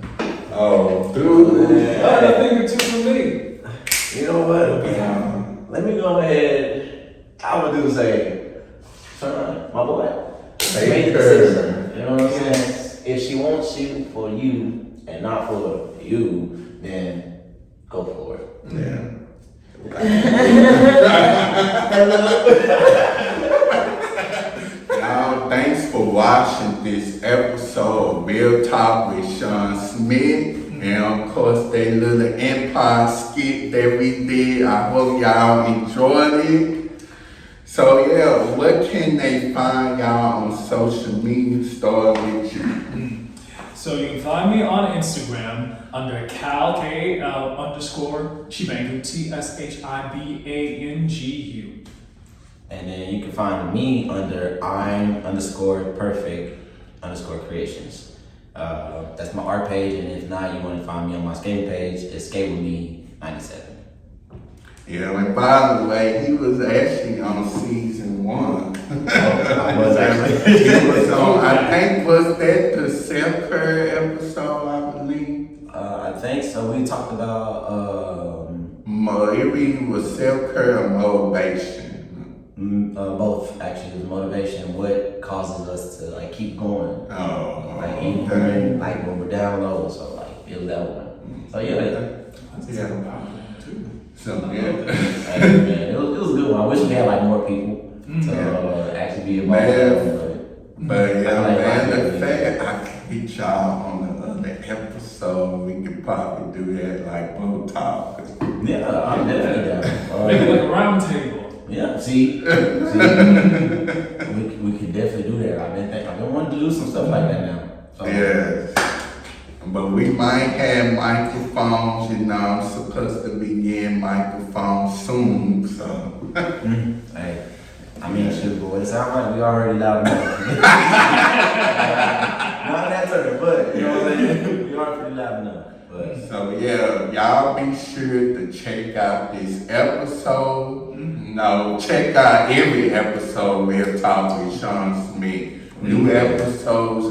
Oh, dude. A thing or two for me. You know what? Let me go ahead. I'm gonna do the same. Son, my boy. Make the decision. You know what I'm saying? If she wants you for you and not for you, then go for it. Yeah. Y'all, thanks for watching this episode of Real Talk with Shawn Smith. And of course, that little Empire skit that we did. I hope y'all enjoyed it. So yeah, what can they find y'all on social media? Start with you. So you can find me on Instagram under Kal Tshibangu TSHIBANGU. And then you can find me under I'm_perfect_creations. That's my art page, and if not, you want to find me on my skating page. It's Skate With Me 97. Yeah, and by the way, he was actually on season 1. I was actually. He was on, I think, was that the self-care episode, I believe? I think so. We talked about It was self-care or motivation. both actually. It was motivation. What causes us to like keep going? Oh, Like even when we're down low, so like feel that one. So yeah. So yeah. Man, it was a good one. I wish we had like more people to actually be involved. But yeah, man, the fact I can get y'all on the other episode, we could probably do that like both talk. Yeah, I'm definitely down. Make it like a round table. Yeah, see, we can definitely do that. I've been wanting to do some stuff like that now. So. Yes. But we might have microphones, you know, I'm supposed to be getting microphones soon, so. Hey, I mean, shoot, but it sounds like we already loud enough. Not that turn, but you know what I'm saying? We are pretty loud enough. But. So yeah, y'all be sure to check out this episode. No, check out every episode Real Talk with Shawn Smith. New episodes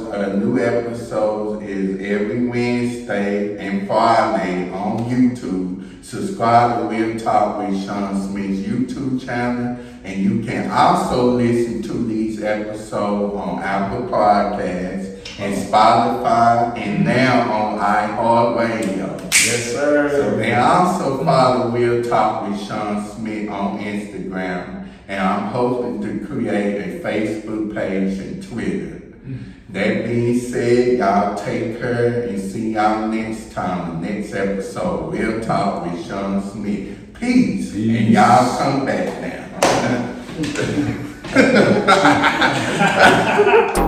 is every Wednesday and Friday on YouTube. Subscribe to Real Talk with Shawn Smith's YouTube channel, and you can also listen to these episodes on Apple Podcasts and Spotify, and now on iHeartRadio. Yes, sir. So, and also follow Real Talk with Shawn Smith on Instagram. And I'm hoping to create a Facebook page and Twitter. That being said, y'all take care and see y'all next time, the next episode, Real Talk with Shawn Smith. Peace. And y'all come back now.